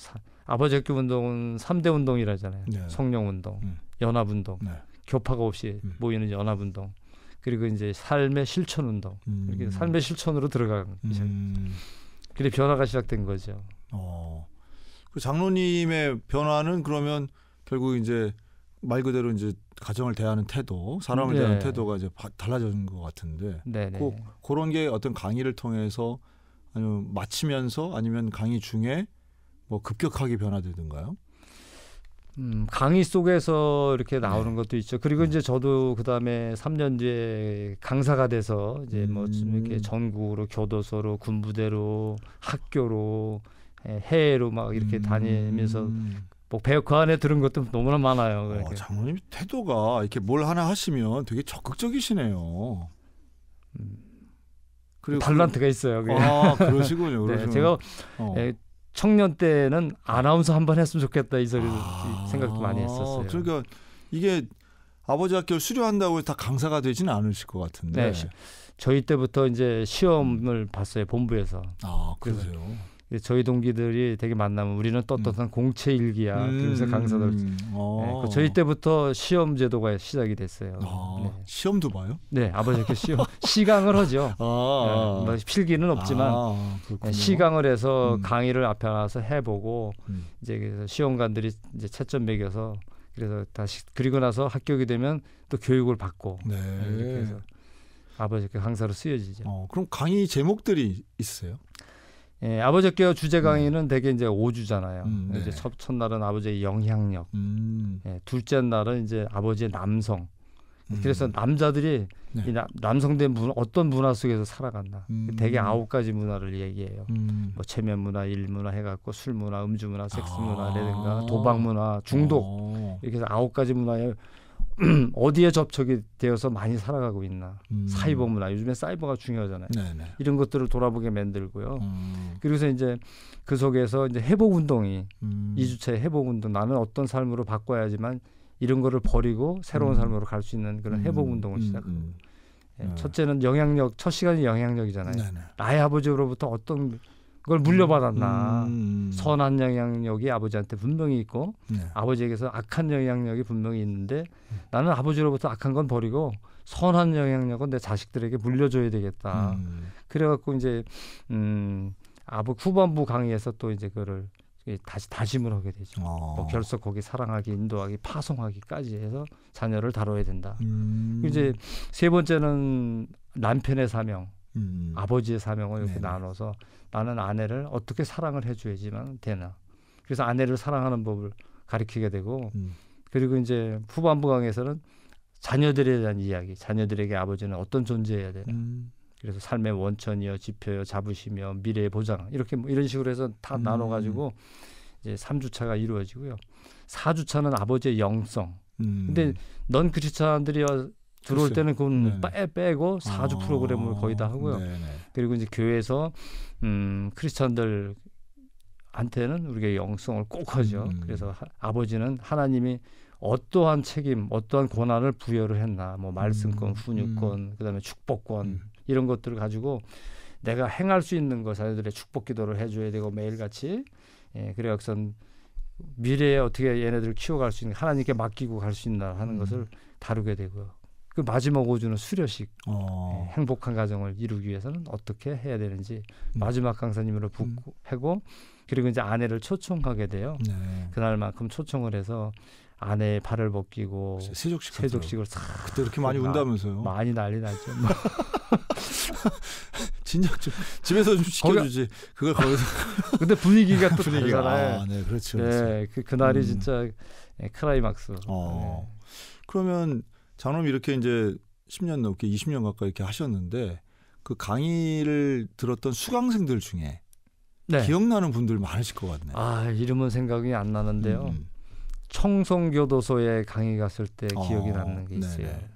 아버지 학교 운동은 3대 운동이라잖아요. 성령운동, 연합운동, 교파가 없이 모이는 연합운동. 그리고 이제 삶의 실천운동 이렇게 삶의 실천으로 들어가는 거죠. 그래 변화가 시작된 거죠. 그 장로님의 변화는 그러면 결국 이제 말 그대로 이제 가정을 대하는 태도, 사람을 대하는 태도가 이제 달라진 것 같은데 꼭 그런 게 어떤 강의를 통해서 아니면 마치면서 아니면 강의 중에 뭐 급격하게 변화되던가요? 강의 속에서 이렇게 나오는 것도 있죠. 그리고 이제 저도 그 다음에 3년 뒤에 강사가 돼서 이제 뭐 이렇게 전국으로 교도소로 군부대로 학교로 해외로 막 이렇게 다니면서 뭐 그 안에 들은 것도 너무나 많아요. 장로님 태도가 이렇게 뭘 하나 하시면 되게 적극적이시네요. 그리고 달란트가 있어요. 그러시군요. 제가 청년 때는 아나운서 한번 했으면 좋겠다 이 소리를 생각도 많이 했었어요. 그러니까 이게 아버지 학교를 수료한다고 다 강사가 되지는 않으실 것 같은데. 저희 때부터 이제 시험을 봤어요. 본부에서. 그러세요. 저희 동기들이 되게 만나면 우리는 떳떳한 공채 일기야. 그러면서 강사들. 저희 때부터 시험 제도가 시작이 됐어요. 시험도 봐요? 네, 아버지 학교 시험 시강을 하죠. 뭐 필기는 없지만 시강을 해서 강의를 앞에 나와서 해보고 이제 그래서 시험관들이 이제 채점 매겨서 그래서 다시 그리고 나서 합격이 되면 또 교육을 받고 이렇게 해서 아버지 학교 강사로 쓰여지죠. 그럼 강의 제목들이 있어요? 아버지 학교 주제 강의는 대개 이제 5주잖아요. 이제 첫날은 아버지의 영향력, 둘째 날은 이제 아버지의 남성. 그래서 남자들이 이 남성된 어떤 문화 속에서 살아간다. 대개 9가지 문화를 얘기해요. 뭐 체면 문화, 일 문화 해갖고 술 문화, 음주 문화, 섹스 문화라든가 도박 문화, 중독 이렇게 해서 9가지 문화에 어디에 접촉이 되어서 많이 살아가고 있나. 사이버 문화, 요즘에 사이버가 중요하잖아요. 이런 것들을 돌아보게 만들고요. 그래서 이제 그 속에서 이제 회복 운동이 2주차 회복 운동. 나는 어떤 삶으로 바꿔야지만 이런 거를 버리고 새로운 삶으로 갈 수 있는 그런 회복 운동을 시작합니다. 첫째는 영향력, 첫 시간이 영향력이잖아요. 나의 아버지로부터 어떤 걸 물려받았나. 선한 영향력이 아버지한테 분명히 있고 아버지에게서 악한 영향력이 분명히 있는데 나는 아버지로부터 악한 건 버리고 선한 영향력은 내 자식들에게 물려줘야 되겠다. 그래갖고 이제 후반부 강의에서 또 이제 그거를 다시 다짐을 하게 되죠. 뭐 결석하기, 사랑하기, 인도하기, 파송하기까지 해서 자녀를 다뤄야 된다. 이제 세 번째는 남편의 사명. 아버지의 사명을 이렇게 네네. 나눠서 나는 아내를 어떻게 사랑을 해줘야지만 되나. 그래서 아내를 사랑하는 법을 가르치게 되고 그리고 이제 후반부 강에서는 자녀들에 대한 이야기, 자녀들에게 아버지는 어떤 존재여야 되나. 그래서 삶의 원천이요, 지표요, 자부심이요, 미래의 보장 이렇게 뭐 이런 식으로 해서 다 나눠가지고 이제 3주차가 이루어지고요. 4주차는 아버지의 영성. 근데 넌 크리스찬들이 들어올 때는 그건 빼고 4주 프로그램을 거의 다 하고요. 네네. 그리고 이제 교회에서 크리스찬들한테는 우리가 영성을 꼭 하죠. 그래서 아버지는 하나님이 어떠한 책임, 어떠한 권한을 부여를 했나, 뭐 말씀권, 훈육권, 그다음에 축복권 이런 것들을 가지고 내가 행할 수 있는 거 자녀들의 축복 기도를 해줘야 되고 매일같이 그래 여기선 미래에 어떻게 얘네들을 키워갈 수 있는 하나님께 맡기고 갈 수 있나 하는 것을 다루게 되고요. 그 마지막 5주는 수료식, 행복한 가정을 이루기 위해서는 어떻게 해야 되는지 마지막 강사님으로 하고 그리고 이제 아내를 초청하게 돼요. 네. 그날만큼 초청을 해서 아내의 발을 벗기고 세족식을 싹 그때 그렇게 많이 운다면서요? 많이 난리 났죠. 진작 좀 집에서 좀 시켜주지. 그걸 거기서. 근데 분위기가 또 다르잖아요. 네, 그렇죠. 네, 그날이 진짜 클라이막스. 네. 그러면 장로님 이렇게 이제 10년 넘게 20년 가까이 이렇게 하셨는데 그 강의를 들었던 수강생들 중에 기억나는 분들 많으실 것 같네요. 아, 이름은 생각이 안 나는데요. 청송교도소에 강의 갔을 때 기억이 남는 게 있어요. 네네.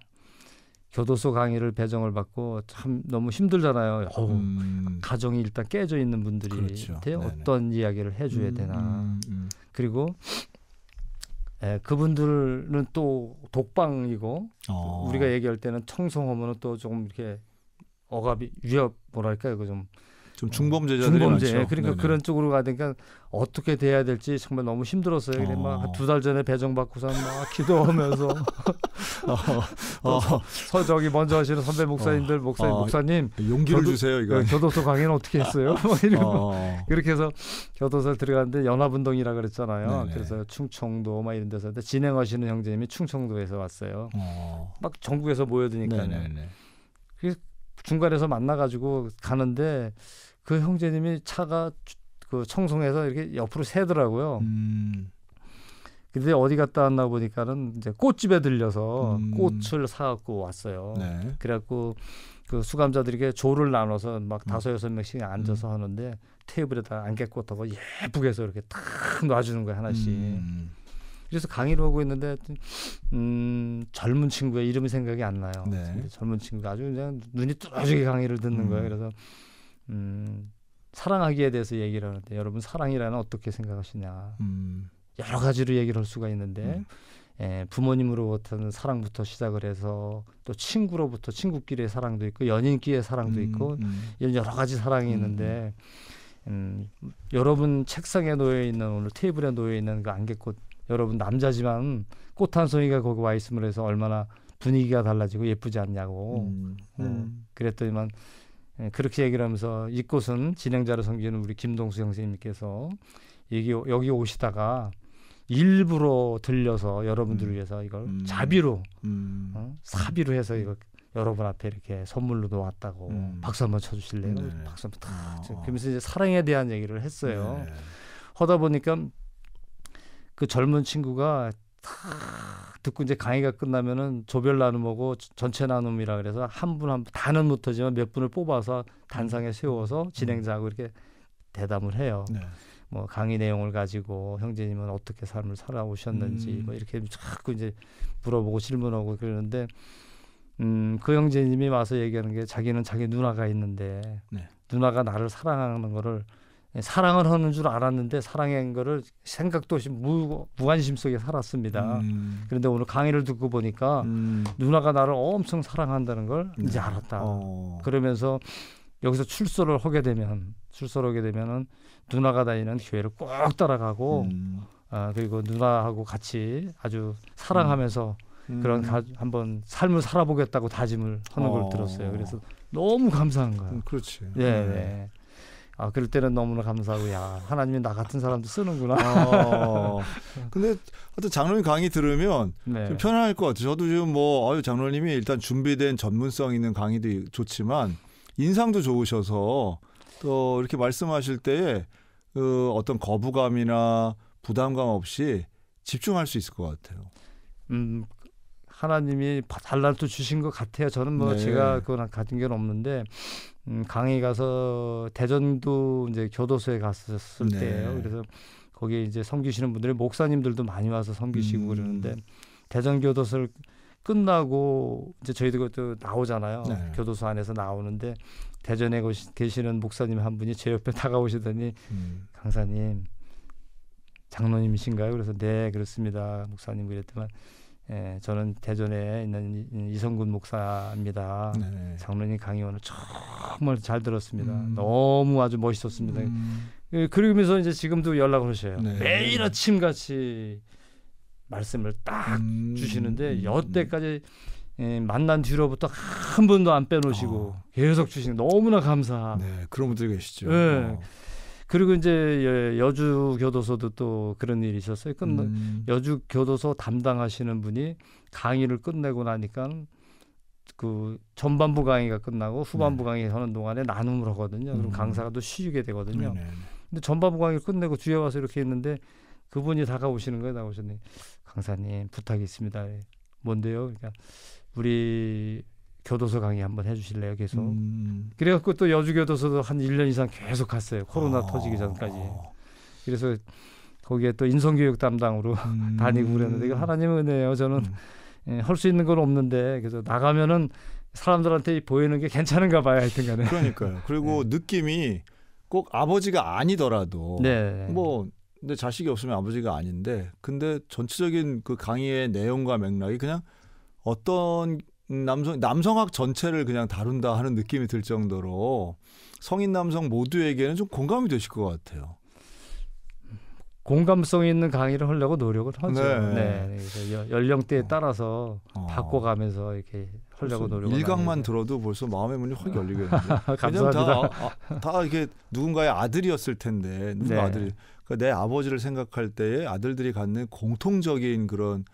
교도소 강의를 배정을 받고 참 너무 힘들잖아요. 가정이 일단 깨져 있는 분들이 그렇죠. 어떤 이야기를 해줘야 되나. 그리고 그분들은 또 독방이고 우리가 얘기할 때는 청송하면은 또 조금 이렇게 억압이 위협 뭐랄까요, 그 좀 중범죄자들이 많죠. 그러니까 네네. 그런 쪽으로 가니까 어떻게 돼야 될지 정말 너무 힘들었어요. 그래 막 2달 전에 배정받고서 막 기도하면서 저기 먼저 하시는 선배 목사님들 목사님 용기를 주세요. 이거 교도소 강의는 어떻게 했어요? 막 이러고 그렇게 해서 교도소를 들어갔는데 연합운동이라 그랬잖아요. 네네. 그래서 충청도 막 이런 데서 진행하시는 형제님이 충청도에서 왔어요. 막 전국에서 모여드니까요. 그래서 중간에서 만나가지고 가는데 그 형제님이 차가 그 청송에서 이렇게 옆으로 새더라고요. 근데 어디 갔다 왔나 보니까는 이제 꽃집에 들려서 꽃을 사갖고 왔어요. 네. 그래갖고 그 수감자들에게 조를 나눠서 막 5-6명씩 앉아서 하는데 테이블에다 안개꽃하고 예쁘게 해서 이렇게 탁 놔주는 거예요, 하나씩. 그래서 강의를 하고 있는데 젊은 친구의 이름이 생각이 안 나요. 네. 젊은 친구가 아주 그냥 눈이 뚫어지게 강의를 듣는 거예요. 그래서 사랑하기에 대해서 얘기를 하는데 여러분 사랑이라는 어떻게 생각하시냐. 여러 가지로 얘기를 할 수가 있는데 부모님으로부터는 사랑부터 시작을 해서 또 친구로부터 친구끼리의 사랑도 있고 연인끼리의 사랑도 있고 이런 여러 가지 사랑이 있는데 여러분 책상에 놓여있는 오늘 테이블에 놓여있는 그 안개꽃 여러분 남자지만 꽃 한 송이가 거기 와 있음으로 해서 얼마나 분위기가 달라지고 예쁘지 않냐고 그랬더니만 그렇게 얘기를 하면서 이 꽃은 진행자를 섬기는 우리 김동수 형제님께서 여기 오시다가 일부러 들려서 여러분들을 위해서 이걸 자비로 사비로 해서 이걸 여러분 앞에 이렇게 선물로 놓았다고 박수 한번 쳐주실래요? 박수 한번 탁. 그러면서 이제 사랑에 대한 얘기를 했어요. 하다 보니까 그 젊은 친구가 다 듣고 이제 강의가 끝나면은 조별 나눔하고 전체 나눔이라 그래서 한 분 한 분 다는 못하지만 몇 분을 뽑아서 단상에 세워서 진행자하고 이렇게 대담을 해요. 네. 뭐 강의 내용을 가지고 형제님은 어떻게 삶을 살아오셨는지 뭐 이렇게 자꾸 이제 물어보고 질문하고 그러는데 그 형제님이 와서 얘기하는 게 자기는 자기 누나가 있는데 누나가 나를 사랑하는 거를 사랑을 하는 줄 알았는데 사랑한 거를 생각도 없이 무관심 속에 살았습니다. 그런데 오늘 강의를 듣고 보니까 누나가 나를 엄청 사랑한다는 걸 이제 알았다. 그러면서 여기서 출소를 하게 되면은 누나가 다니는 교회를 꼭 따라가고 그리고 누나하고 같이 아주 사랑하면서 그런 한번 삶을 살아보겠다고 다짐을 하는 걸 들었어요. 그래서 너무 감사한 거예요. 그렇지. 네. 아, 그럴 때는 너무나 감사하고 야 하나님이 나 같은 사람도 쓰는구나. 근데 하여튼 장로님 강의 들으면 좀 편안할 것 같아요. 저도 지금 장로님이 일단 준비된 전문성 있는 강의도 좋지만 인상도 좋으셔서 또 이렇게 말씀하실 때에 그 어떤 거부감이나 부담감 없이 집중할 수 있을 것 같아요. 하나님이 달란트 주신 것 같아요. 저는 뭐 제가 그건 가진 게 없는데 강의 가서 대전도 이제 교도소에 갔었을 때예요. 그래서 거기에 이제 섬기시는 분들이 목사님들도 많이 와서 섬기시고 그러는데 대전 교도소를 끝나고 이제 저희도 그것도 나오잖아요. 교도소 안에서 나오는데 대전에 계시는 목사님 한 분이 제 옆에 다가오시더니 강사님 장로님이신가요? 그래서 네 그렇습니다. 목사님 그랬더만 저는 대전에 있는 이성군 목사입니다. 장로님 강의 오늘 정말 잘 들었습니다. 너무 아주 멋있었습니다. 그러면서 이제 지금도 연락을 하셔요. 매일 아침같이 말씀을 딱 주시는데 여태까지 만난 뒤로부터 한 번도 안 빼놓으시고 계속 주시는 너무나 감사. 네, 그런 분들 계시죠. 그리고 이제 여주 교도소도 또 그런 일이 있었어요. 여주 교도소 담당하시는 분이 강의를 끝내고 나니까 그 전반부 강의가 끝나고 후반부 강의 하는 동안에 나눔을 하거든요. 그럼 강사가 또 쉬게 되거든요. 근데 전반부 강의를 끝내고 뒤에 와서 이렇게 있는데 그분이 다가오시는 거예요. 나오셨더니 강사님 부탁이 있습니다. 뭔데요? 그러니까 우리 교도소 강의 한번 해주실래요? 계속. 그래갖고 또 여주교도소도 한 1년 이상 계속 갔어요. 코로나 터지기 전까지. 그래서 거기에 또 인성교육 담당으로 다니고 그랬는데 하나님의 은혜예요. 저는 할 수 있는 건 없는데 그래서 나가면은 사람들한테 보이는 게 괜찮은가 봐요. 하여튼간에. 그러니까요. 그리고 느낌이 꼭 아버지가 아니더라도 뭐 근데 자식이 없으면 아버지가 아닌데 근데 전체적인 그 강의의 내용과 맥락이 그냥 어떤 남성학 전체를 그냥 다룬다 하는 느낌이 들 정도로 성인 남성 모두에게는 좀 공감이 되실 것 같아요. 공감성 있는 강의를 하려고 노력을 하죠. 그래서 연령대에 따라서 바꿔가면서 이렇게 하려고 노력을 일각만 들어도 벌써 마음의 문이 확 열리겠는데. 감사합니다. 다 이게 누군가의 아들이었을 텐데 아들이 그러니까 내 아버지를 생각할 때에 아들들이 갖는 공통적인 그런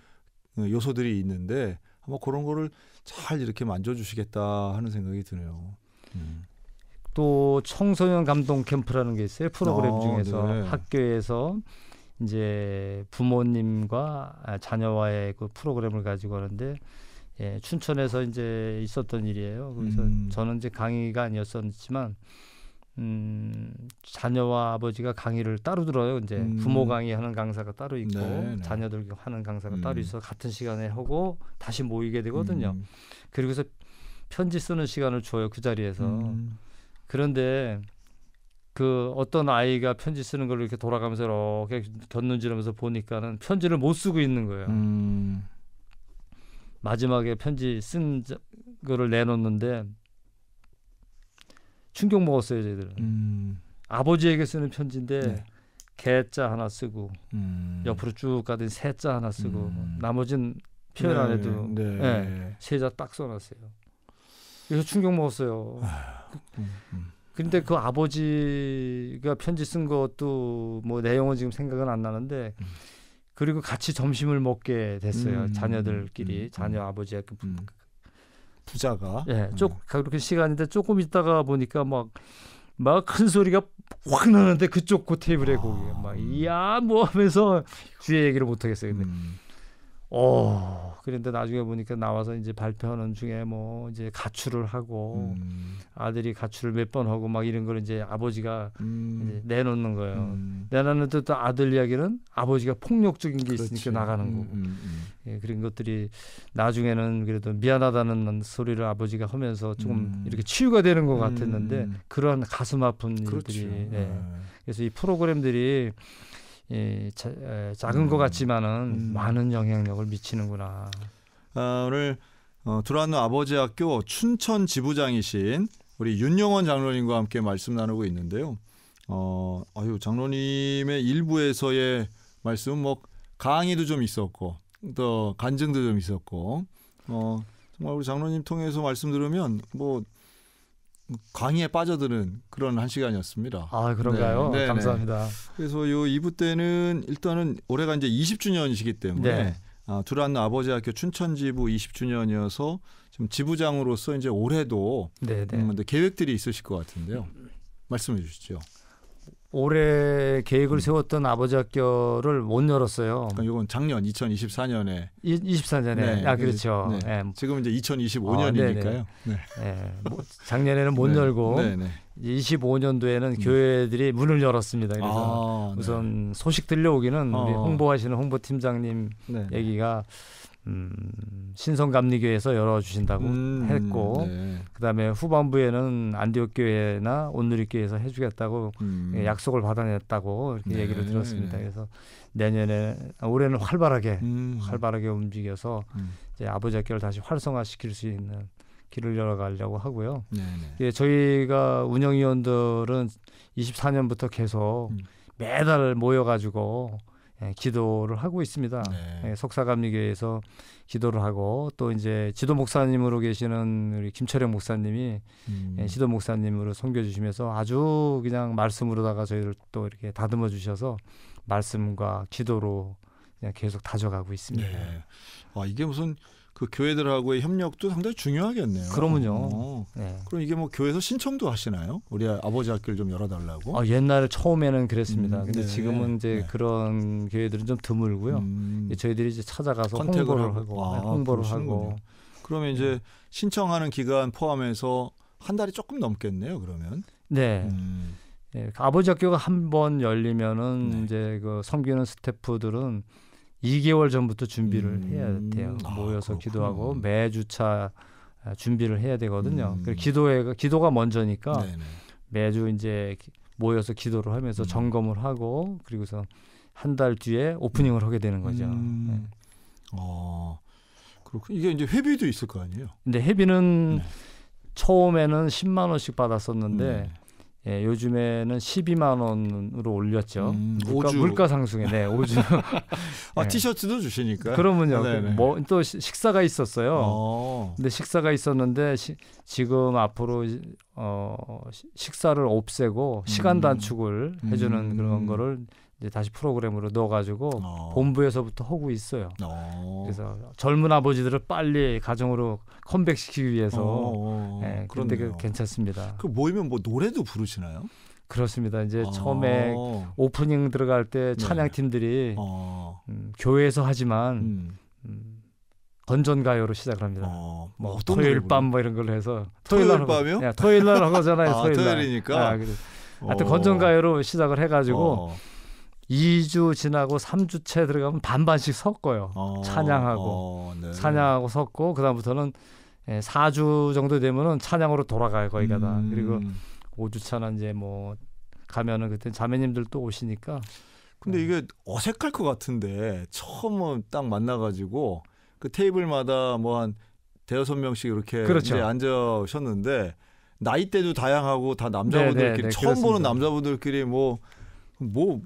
요소들이 있는데 아마 그런 거를 잘 이렇게 만져주시겠다 하는 생각이 드네요. 또 청소년 감동 캠프라는 게 있어요. 프로그램 중에서 학교에서 이제 부모님과 자녀와의 그 프로그램을 가지고 하는데 춘천에서 이제 있었던 일이에요. 그래서 저는 이제 강의가 아니었었지만 자녀와 아버지가 강의를 따로 들어요. 이제 부모 강의하는 강사가 따로 있고 자녀들 하는 강사가 따로 있어 같은 시간에 하고 다시 모이게 되거든요. 그리고서 편지 쓰는 시간을 줘요. 그 자리에서. 그런데 그 어떤 아이가 편지 쓰는 걸 이렇게 돌아가면서 이렇게 곁눈질하면서 보니까는 편지를 못 쓰고 있는 거예요. 마지막에 편지 쓴 거를 내놓는데 충격 먹었어요, 저희들은. 아버지에게 쓰는 편지인데 개자 하나 쓰고 옆으로 쭉 가더니 새자 하나 쓰고 나머지는 표현 안 해도 세자 딱 써놨어요. 그래서 충격 먹었어요. 근데 그 아버지가 편지 쓴 것도 뭐 내용은 지금 생각은 안 나는데 그리고 같이 점심을 먹게 됐어요. 자녀들끼리 자녀 아버지의 그 부자가 그렇게 시간인데 조금 있다가 보니까 막 큰 소리가 확 나는데 그쪽 그 테이블에 거기 막 이야 뭐 하면서 뒤에 얘기를 못 하겠어요. 근데 그런데 나중에 보니까 나와서 이제 발표하는 중에 뭐 이제 가출을 하고 아들이 가출을 몇 번 하고 막 이런 걸 이제 아버지가 이제 내놓는 거예요. 내놓는데 또 아들 이야기는 아버지가 폭력적인 게 있으니까 나가는 거고. 그런 것들이 나중에는 그래도 미안하다는 소리를 아버지가 하면서 조금 이렇게 치유가 되는 것 같았는데 그런 가슴 아픈 일들이. 그래서 이 프로그램들이 작은 것 같지만은 많은 영향력을 미치는구나. 오늘 두란노 아버지 학교 춘천 지부장이신 우리 윤영원 장로님과 함께 말씀 나누고 있는데요. 장로님의 일부에서의 말씀 뭐 강의도 좀 있었고 또 간증도 좀 있었고 정말 우리 장로님 통해서 말씀 들으면 뭐 강의에 빠져드는 그런 한 시간이었습니다. 그런가요? 감사합니다. 그래서 요 2부 때는 일단은 올해가 이제 20주년이시기 때문에 두란 아버지 학교 춘천지부 20주년이어서 지금 지부장으로서 이제 올해도 계획들이 있으실 것 같은데요. 말씀해 주시죠. 올해 계획을 세웠던 아버지 학교를 못 열었어요. 그러니까 이건 작년 2024년에. 24년에. 네. 그렇죠. 네. 네. 지금 이제 2025년이니까요. 작년에는 못 열고 25년도에는 교회들이 문을 열었습니다. 그래서 우선 소식 들려오기는 우리 홍보하시는 홍보팀장님 얘기가 신성감리교회에서 열어주신다고 했고 그다음에 후반부에는 안디옥교회나 온누리교회에서 해주겠다고 약속을 받아냈다고 이렇게 얘기를 들었습니다. 그래서 올해는 활발하게 움직여서 이제 아버지 학교를 다시 활성화시킬 수 있는 길을 열어가려고 하고요. 저희가 운영위원들은 24년부터 계속 매달 모여가지고 기도를 하고 있습니다. 석사감리교회에서 기도를 하고 또 이제 지도 목사님으로 계시는 우리 김철영 목사님이 지도 목사님으로 섬겨주시면서 아주 그냥 말씀으로다가 저희를 또 이렇게 다듬어 주셔서 말씀과 기도로 그냥 계속 다져가고 있습니다. 이게 무슨 그 교회들하고의 협력도 상당히 중요하겠네요. 그러면요. 그럼 이게 뭐 교회에서 신청도 하시나요? 우리 아버지 학교를 좀 열어달라고? 옛날에 처음에는 그랬습니다. 근데 지금은 이제 그런 교회들은 좀 드물고요. 저희들이 이제 찾아가서 홍보를 하고. 그러면 이제 신청하는 기간 포함해서 한 달이 조금 넘겠네요. 그러면. 아버지 학교가 한 번 열리면은 이제 그 섬기는 스태프들은 2개월 전부터 준비를 해야 돼요. 모여서 기도하고 매주차 준비를 해야 되거든요. 기도가 먼저니까 매주 이제 모여서 기도를 하면서 점검을 하고 그리고서 한 달 뒤에 오프닝을 하게 되는 거죠. 그렇군. 이게 이제 회비도 있을 거 아니에요? 근데 회비는 처음에는 10만 원씩 받았었는데 요즘에는 12만 원으로 올렸죠. 물가 상승에 5주. 티셔츠도 주시니까. 그러면요. 또 식사가 있었어요. 근데 식사가 있었는데 지금 앞으로 식사를 없애고 시간 단축을 해주는 그런 거를 이제 다시 프로그램으로 넣어가지고 본부에서부터 하고 있어요. 그래서 젊은 아버지들을 빨리 가정으로 컴백시키기 위해서. 그런데 괜찮습니다. 그 모이면 뭐 노래도 부르시나요? 그렇습니다. 이제 처음에 오프닝 들어갈 때 찬양팀들이 교회에서 하지만 건전가요로 시작을 합니다. 뭐 토요일 밤 뭐 이런 걸로 해서 토요일 밤이요? 토요일 날 하거잖아요. 토요일이니까. 하여튼 건전가요로 시작을 해가지고 2주 지나고 3주째 들어가면 반반씩 섞어요. 찬양하고 섞고 그다음부터는 4주 정도 되면은 찬양으로 돌아가요. 거기가 다. 그리고 5주차는 이제 뭐 가면은 그때 자매님들 또 오시니까. 근데 이게 어색할 것 같은데 처음 딱 만나가지고 그 테이블마다 뭐 한 대여섯 명씩 이렇게 이제 앉으셨는데 나이대도 다양하고 다 남자분들끼리 처음 그렇습니다. 보는 남자분들끼리 뭐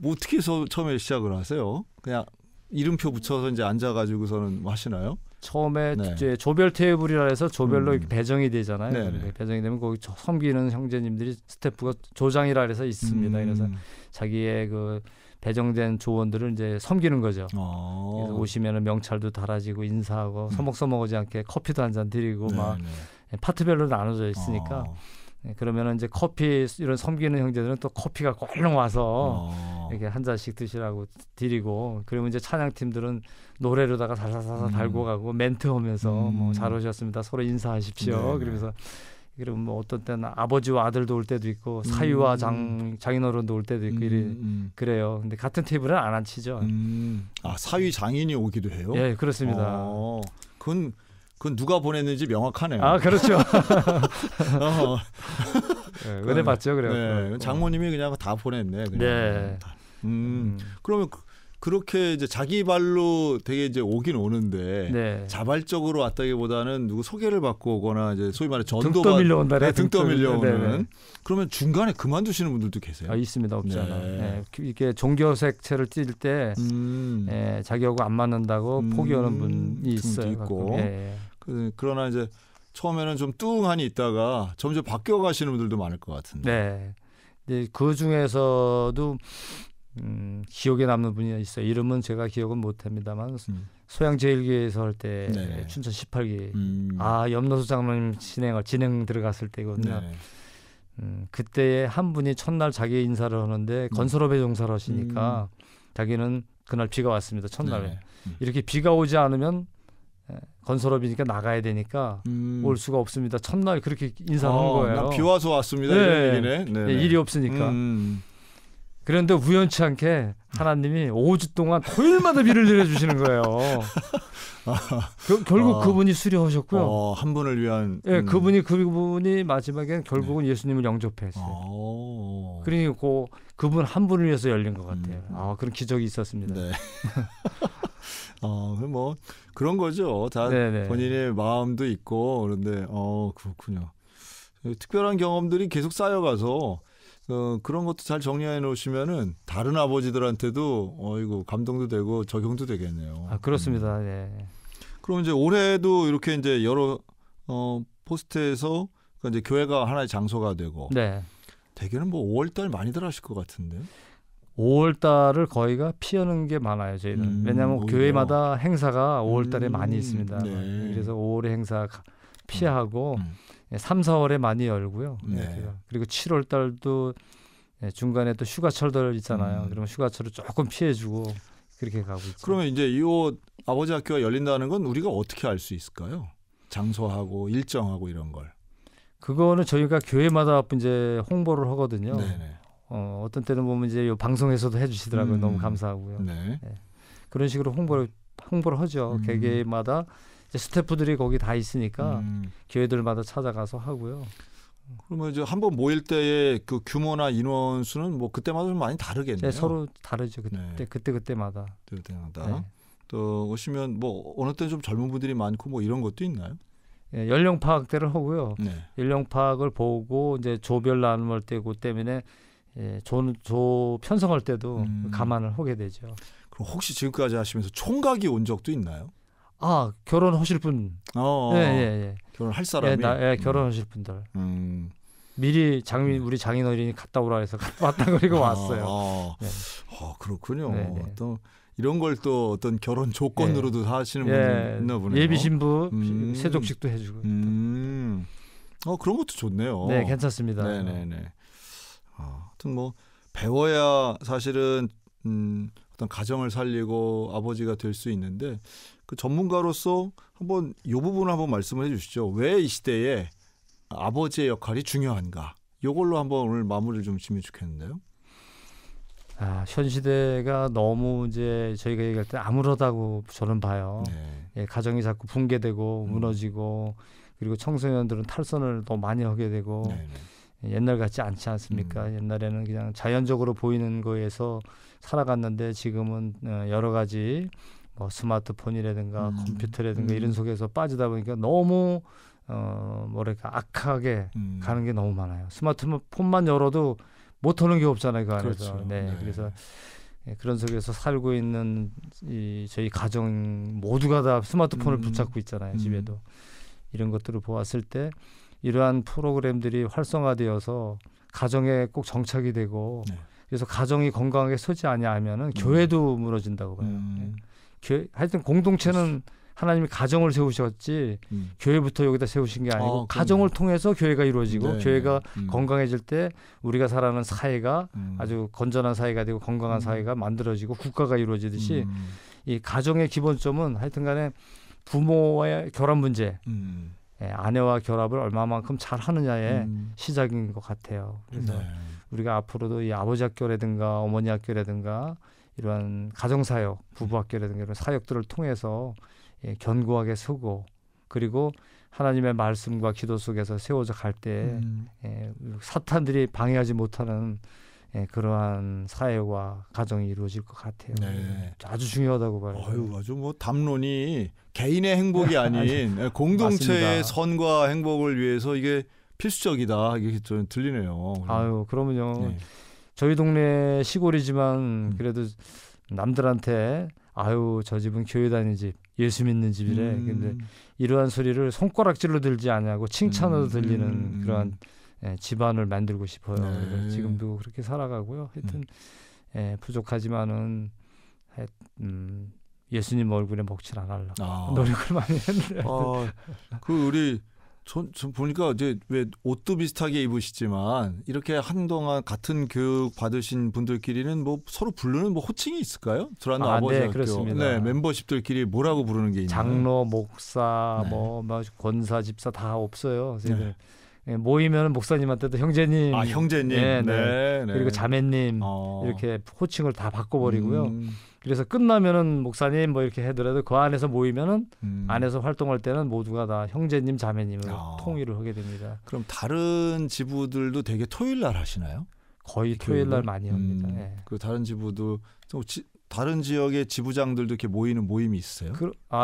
어떻게 해서 처음에 시작을 하세요? 그냥 이름표 붙여서 이제 앉아가지고서는 뭐 하시나요? 처음에 이제 조별 테이블이라 해서 조별로 이렇게 배정이 되잖아요. 배정이 되면 거기 섬기는 형제님들이 스태프가 조장이라 해서 있습니다. 그래서 자기의 그 배정된 조원들을 이제 섬기는 거죠. 그래서 오시면은 명찰도 달아지고 인사하고 서먹서먹하지 않게 커피도 한 잔 드리고 막 파트별로 나눠져 있으니까. 그러면은 이제 커피 이런 섬기는 형제들은 또 커피가 얼른 와서 이렇게 한 잔씩 드시라고 드리고 그러면 이제 찬양팀들은 노래로다가 살살살살 달고 가고 멘트하면서 뭐 잘 오셨습니다. 서로 인사하십시오. 그러면서 그리고 뭐 어떤 때는 아버지와 아들도 올 때도 있고 사위와 장인어른도 올 때도 있고 그래요. 근데 같은 테이블은 안 앉히죠. 사위 장인이 오기도 해요? 예, 그렇습니다. 그건 누가 보냈는지 명확하네요. 그렇죠. 은혜 받죠, 그래요. 장모님이 그냥 다 보냈네. 그냥. 그러면 그렇게 이제 자기 발로 되게 이제 오긴 오는데 자발적으로 왔다기보다는 누구 소개를 받고 오거나 이제 소위 말해 전도 등 떠밀려온다. 등 떠밀려오는. 그러면 중간에 그만두시는 분들도 계세요? 있습니다, 없지 않아요. 이게 종교색채를 띌 때 자기하고 안 맞는다고 포기하는 분이 있어요. 있고. 그러나 이제 처음에는 좀 뚱하니 있다가 점점 바뀌어 가시는 분들도 많을 것 같은데. 근데 그 중에서도 기억에 남는 분이 있어요. 이름은 제가 기억은 못합니다만 소양제일교회에서 할 때 춘천 18기 염노수 장로님 진행 들어갔을 때거든요. 그때에 한 분이 첫날 자기 인사를 하는데 건설업에 종사를 하시니까 자기는 그날 비가 왔습니다. 첫날에. 이렇게 비가 오지 않으면 건설업이니까 나가야 되니까 올 수가 없습니다. 첫날 그렇게 인사한 거예요. 비 와서 왔습니다. 이런 얘기네. 네, 일이 없으니까. 그런데 우연치 않게 하나님이 5주 동안 토요일마다 비를 내려주시는 거예요. 결국 그분이 수료하셨고요. 한 분을 위한. 네, 그분이 마지막엔 결국은 예수님을 영접했어요. 그러니까 그분 한 분을 위해서 열린 것 같아요. 그런 기적이 있었습니다. 네. 뭐 그런 거죠. 다 본인의 마음도 있고 그런데 그렇군요. 특별한 경험들이 계속 쌓여가서 그런 것도 잘 정리해 놓으시면은 다른 아버지들한테도 이거 감동도 되고 적용도 되겠네요. 그렇습니다. 네. 그럼 이제 올해도 이렇게 이제 여러 포스트에서 이제 교회가 하나의 장소가 되고. 대개는 뭐 5월달 많이들 하실 것 같은데. 5월달을 거의가 피하는 게 많아요. 저희는. 왜냐하면 오히려. 교회마다 행사가 5월달에 많이 있습니다. 그래서 5월에 행사 피하고 3, 4월에 많이 열고요. 그리고 7월달도 중간에 또 휴가철들 있잖아요. 그러면 휴가철을 조금 피해주고 그렇게 가고 있죠. 그러면 이제 이 아버지 학교가 열린다는 건 우리가 어떻게 알 수 있을까요? 장소하고 일정하고 이런 걸. 그거는 저희가 교회마다 이제 홍보를 하거든요. 어떤 때는 보면 이제 요 방송에서도 해주시더라고요. 너무 감사하고요. 그런 식으로 홍보를 하죠. 개개마다 이제 스태프들이 거기 다 있으니까 교회들마다 찾아가서 하고요. 그러면 이제 한번 모일 때의 그 규모나 인원수는 뭐 그때마다 좀 많이 다르겠네요. 서로 다르죠. 그때마다. 또 오시면 뭐 어느 때는 좀 젊은 분들이 많고 뭐 이런 것도 있나요? 연령 파악대를 하고요. 연령 파악을 보고 이제 조별 나눔할 때 그 때문에 조 편성할 때도 감안을 하게 되죠. 그럼 혹시 지금까지 하시면서 총각이 온 적도 있나요? 결혼하실 분. 결혼할 사람이. 결혼하실 분들. 미리 우리 장인어른이 갔다 오라 해서 왔다 그리고 왔어요. 그렇군요. 또 이런 걸 또 어떤 결혼 조건으로도 하시는 분이 있나 보네요. 예비 신부 세족식도 해주고. 그런 것도 좋네요. 네, 괜찮습니다. 하여튼 뭐 배워야 사실은 어떤 가정을 살리고 아버지가 될 수 있는데 그 전문가로서 한번 이 부분을 한번 말씀을 해주시죠. 왜 이 시대에 아버지의 역할이 중요한가? 이걸로 한번 오늘 마무리를 좀 지면 좋겠는데요. 현 시대가 너무 이제 저희가 얘기할 때 암울하다고 저는 봐요. 가정이 자꾸 붕괴되고 무너지고 그리고 청소년들은 탈선을 더 많이 하게 되고 옛날 같지 않지 않습니까? 옛날에는 그냥 자연적으로 보이는 거에서 살아갔는데 지금은 여러 가지 뭐 스마트폰이라든가 컴퓨터라든가 이런 속에서 빠지다 보니까 너무 악하게 가는 게 너무 많아요. 스마트폰만 열어도 못하는 게 없잖아요. 그 안에서. 그래서 그런 속에서 살고 있는 저희 가정 모두가 다 스마트폰을 붙잡고 있잖아요. 집에도. 이런 것들을 보았을 때 이러한 프로그램들이 활성화되어서 가정에 꼭 정착이 되고 그래서 가정이 건강하게 서지 아니하면은 교회도 무너진다고 봐요. 하여튼 공동체는 하나님이 가정을 세우셨지 교회부터 여기다 세우신 게 아니고 가정을 통해서 교회가 이루어지고 교회가 건강해질 때 우리가 살아가는 사회가 아주 건전한 사회가 되고 건강한 사회가 만들어지고 국가가 이루어지듯이 이 가정의 기본점은 하여튼간에 부모와의 결합 문제 아내와 결합을 얼마만큼 잘하느냐의 시작인 것 같아요. 그래서 우리가 앞으로도 이 아버지 학교라든가 어머니 학교라든가 이러한 가정사역, 부부학교라든가 이런 사역들을 통해서 견고하게 서고 그리고 하나님의 말씀과 기도 속에서 세워져 갈 때 사탄들이 방해하지 못하는 그러한 사회와 가정이 이루어질 것 같아요. 아주 중요하다고 봐요. 아주 뭐 담론이 개인의 행복이 아닌 공동체의 맞습니다. 선과 행복을 위해서 이게 필수적이다. 이게 좀 들리네요. 그러면요. 저희 동네 시골이지만 그래도 남들한테 저 집은 교회 다니는 집, 예수 믿는 집이래. 근데 이러한 소리를 손가락질로 들지 않냐고 칭찬으로 들리는 그러한 집안을 만들고 싶어요. 그래서 지금도 그렇게 살아가고요. 하여튼 부족하지만은 예수님 얼굴에 먹칠 안 하려고 노력을 많이 했는데. 그 우리 전 보니까 이제 왜 옷도 비슷하게 입으시지만 이렇게 한동안 같은 교육 받으신 분들끼리는 뭐 서로 부르는 뭐 호칭이 있을까요? 두란노 아버지 학교. 그렇습니다. 네, 멤버십들끼리 뭐라고 부르는 게 있나요? 장로, 목사, 네. 뭐 권사, 집사 다 없어요. 네. 모이면 목사님한테도 형제님, 형제님, 네. 그리고 자매님 이렇게 호칭을 다 바꿔버리고요. 그래서 끝나면은 목사님 뭐 이렇게 하더라도 그 안에서 모이면은 안에서 활동할 때는 모두가 다 형제님, 자매님으로 통일을 하게 됩니다. 그럼 다른 지부들도 되게 토요일 날 하시나요? 거의 토요일 날 많이 합니다. 그 다른 지부도 다른 지역의 지부장들도 이렇게 모이는 모임이 있어요?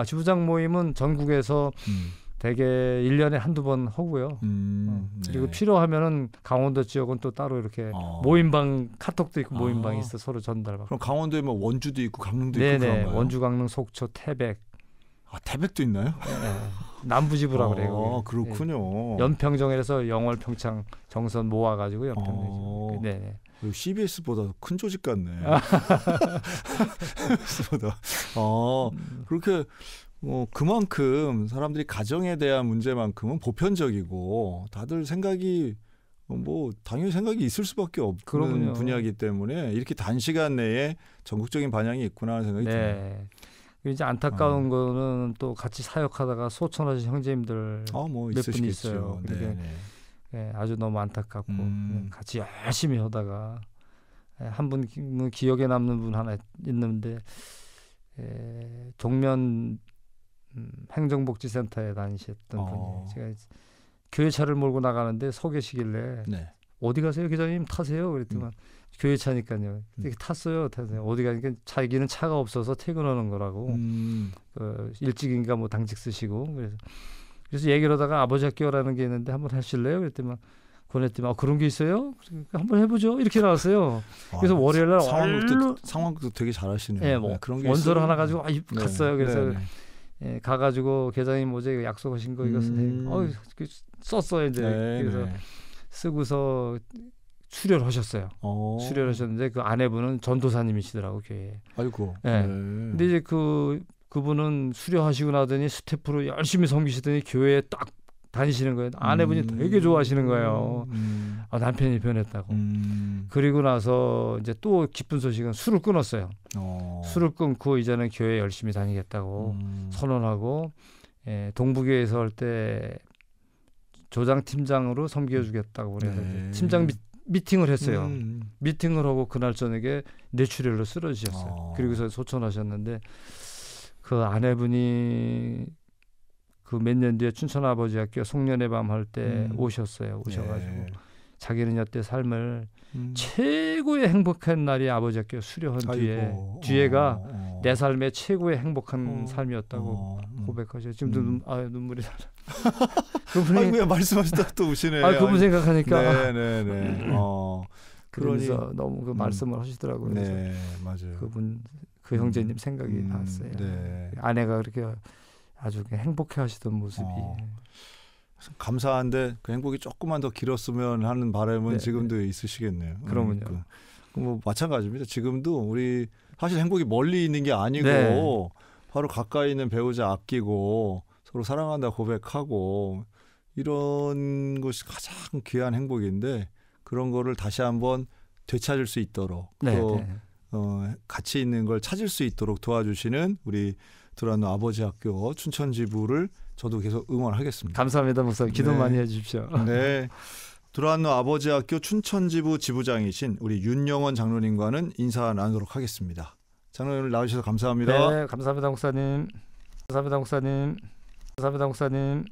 지부장 모임은 전국에서 대개 1년에 한두 번 하고요. 그리고 필요하면은 강원도 지역은 또 따로 이렇게 모임방 카톡도 있고 모임방이 있어 서로 전달받고. 그럼 강원도에 뭐 원주도 있고 강릉도 있고 그런가요? 원주, 강릉, 속초, 태백. 태백도 있나요? 네. 남부지부라고 그래요. 그렇군요. 연평정에서 영월, 평창, 정선 모아가지고 연평정. 네. CBS보다 큰 조직 같네. CBS보다. 그렇게. 그만큼 사람들이 가정에 대한 문제만큼은 보편적이고 다들 생각이 당연히 생각이 있을 수밖에 없는 분야이기 때문에 이렇게 단시간 내에 전국적인 반향이 있구나 하는 생각이 드네요. 이제 안타까운 거는 또 같이 사역하다가 소천하신 형제님들 몇 분 있어요. 아주 너무 안타깝고 같이 열심히 하다가 한 분 기억에 남는 분 하나 있는데 동면 행정복지센터에 다니셨던 분이에요. 제가 교회차를 몰고 나가는데 서 계시길래 어디 가세요 기자님? 타세요. 그랬더니 교회차니까요. 탔어요. 어디 가니까 자기는 차가 없어서 퇴근하는 거라고. 일찍인가 뭐 당직 쓰시고 그래서 얘기를 하다가 아버지 학교라는 게 있는데 한번 하실래요? 그랬더니 보냈더니 그런 게 있어요? 한번 해보죠. 이렇게 나왔어요. 그래서 월요일 날 상황도 되게 잘하시네요. 네, 그런 게 원서를 하나 가지고 갔어요. 그래서 가가지고 계장님 어제 약속하신 거 이거 썼어요. 이제 그래서 쓰고서 수료를 하셨어요. 수료를 하셨는데 그 아내분은 전도사님이시더라고 교회에. 아이고. 근데 이제 그분은 수료하시고 나더니 스태프로 열심히 섬기시더니 교회에 딱 다니시는 거예요. 아내분이 되게 좋아하시는 거예요. 남편이 변했다고. 그리고 나서 이제 또 기쁜 소식은 술을 끊었어요. 술을 끊고 이제는 교회 열심히 다니겠다고 선언하고 동부교회에서 할 때 조장 팀장으로 섬겨주겠다고 그래서 팀장 미팅을 했어요. 미팅을 하고 그날 저녁에 뇌출혈로 쓰러지셨어요. 그리고서 소천하셨는데 그 아내분이 그 몇 년 뒤에 춘천아버지학교 송년회 밤 할 때 오셨어요. 오셔가지고 자기는 여태 삶을 최고의 행복한 날이 아버지학교 수료한 뒤에가 내 삶의 최고의 행복한 삶이었다고 고백하셔요. 지금도 눈물이 나. 아이고야 말씀하시다 또 우시네. 그분 생각하니까. 그러니 너무 그 말씀을 하시더라고요. 네, 맞아요. 그 형제님 생각이 났어요. 아내가 그렇게 아주 행복해하시던 모습이 감사한데 그 행복이 조금만 더 길었으면 하는 바람은 지금도 있으시겠네요. 그러면요. 마찬가지입니다. 지금도 우리 사실 행복이 멀리 있는 게 아니고 바로 가까이 있는 배우자 아끼고 서로 사랑한다 고백하고 이런 것이 가장 귀한 행복인데 그런 거를 다시 한번 되찾을 수 있도록 또 같이 있는 걸 찾을 수 있도록 도와주시는 우리 두란노 아버지 학교 춘천지부를 저도 계속 응원하겠습니다. 감사합니다. 목사님. 기도 많이 해주십시오. 네, 두란노 아버지 학교 춘천지부 지부장이신 우리 윤영원 장로님과는 인사 나누도록 하겠습니다. 장로님 나와주셔서 감사합니다. 네, 감사합니다 목사님. 감사합니다 목사님. 감사합니다 목사님.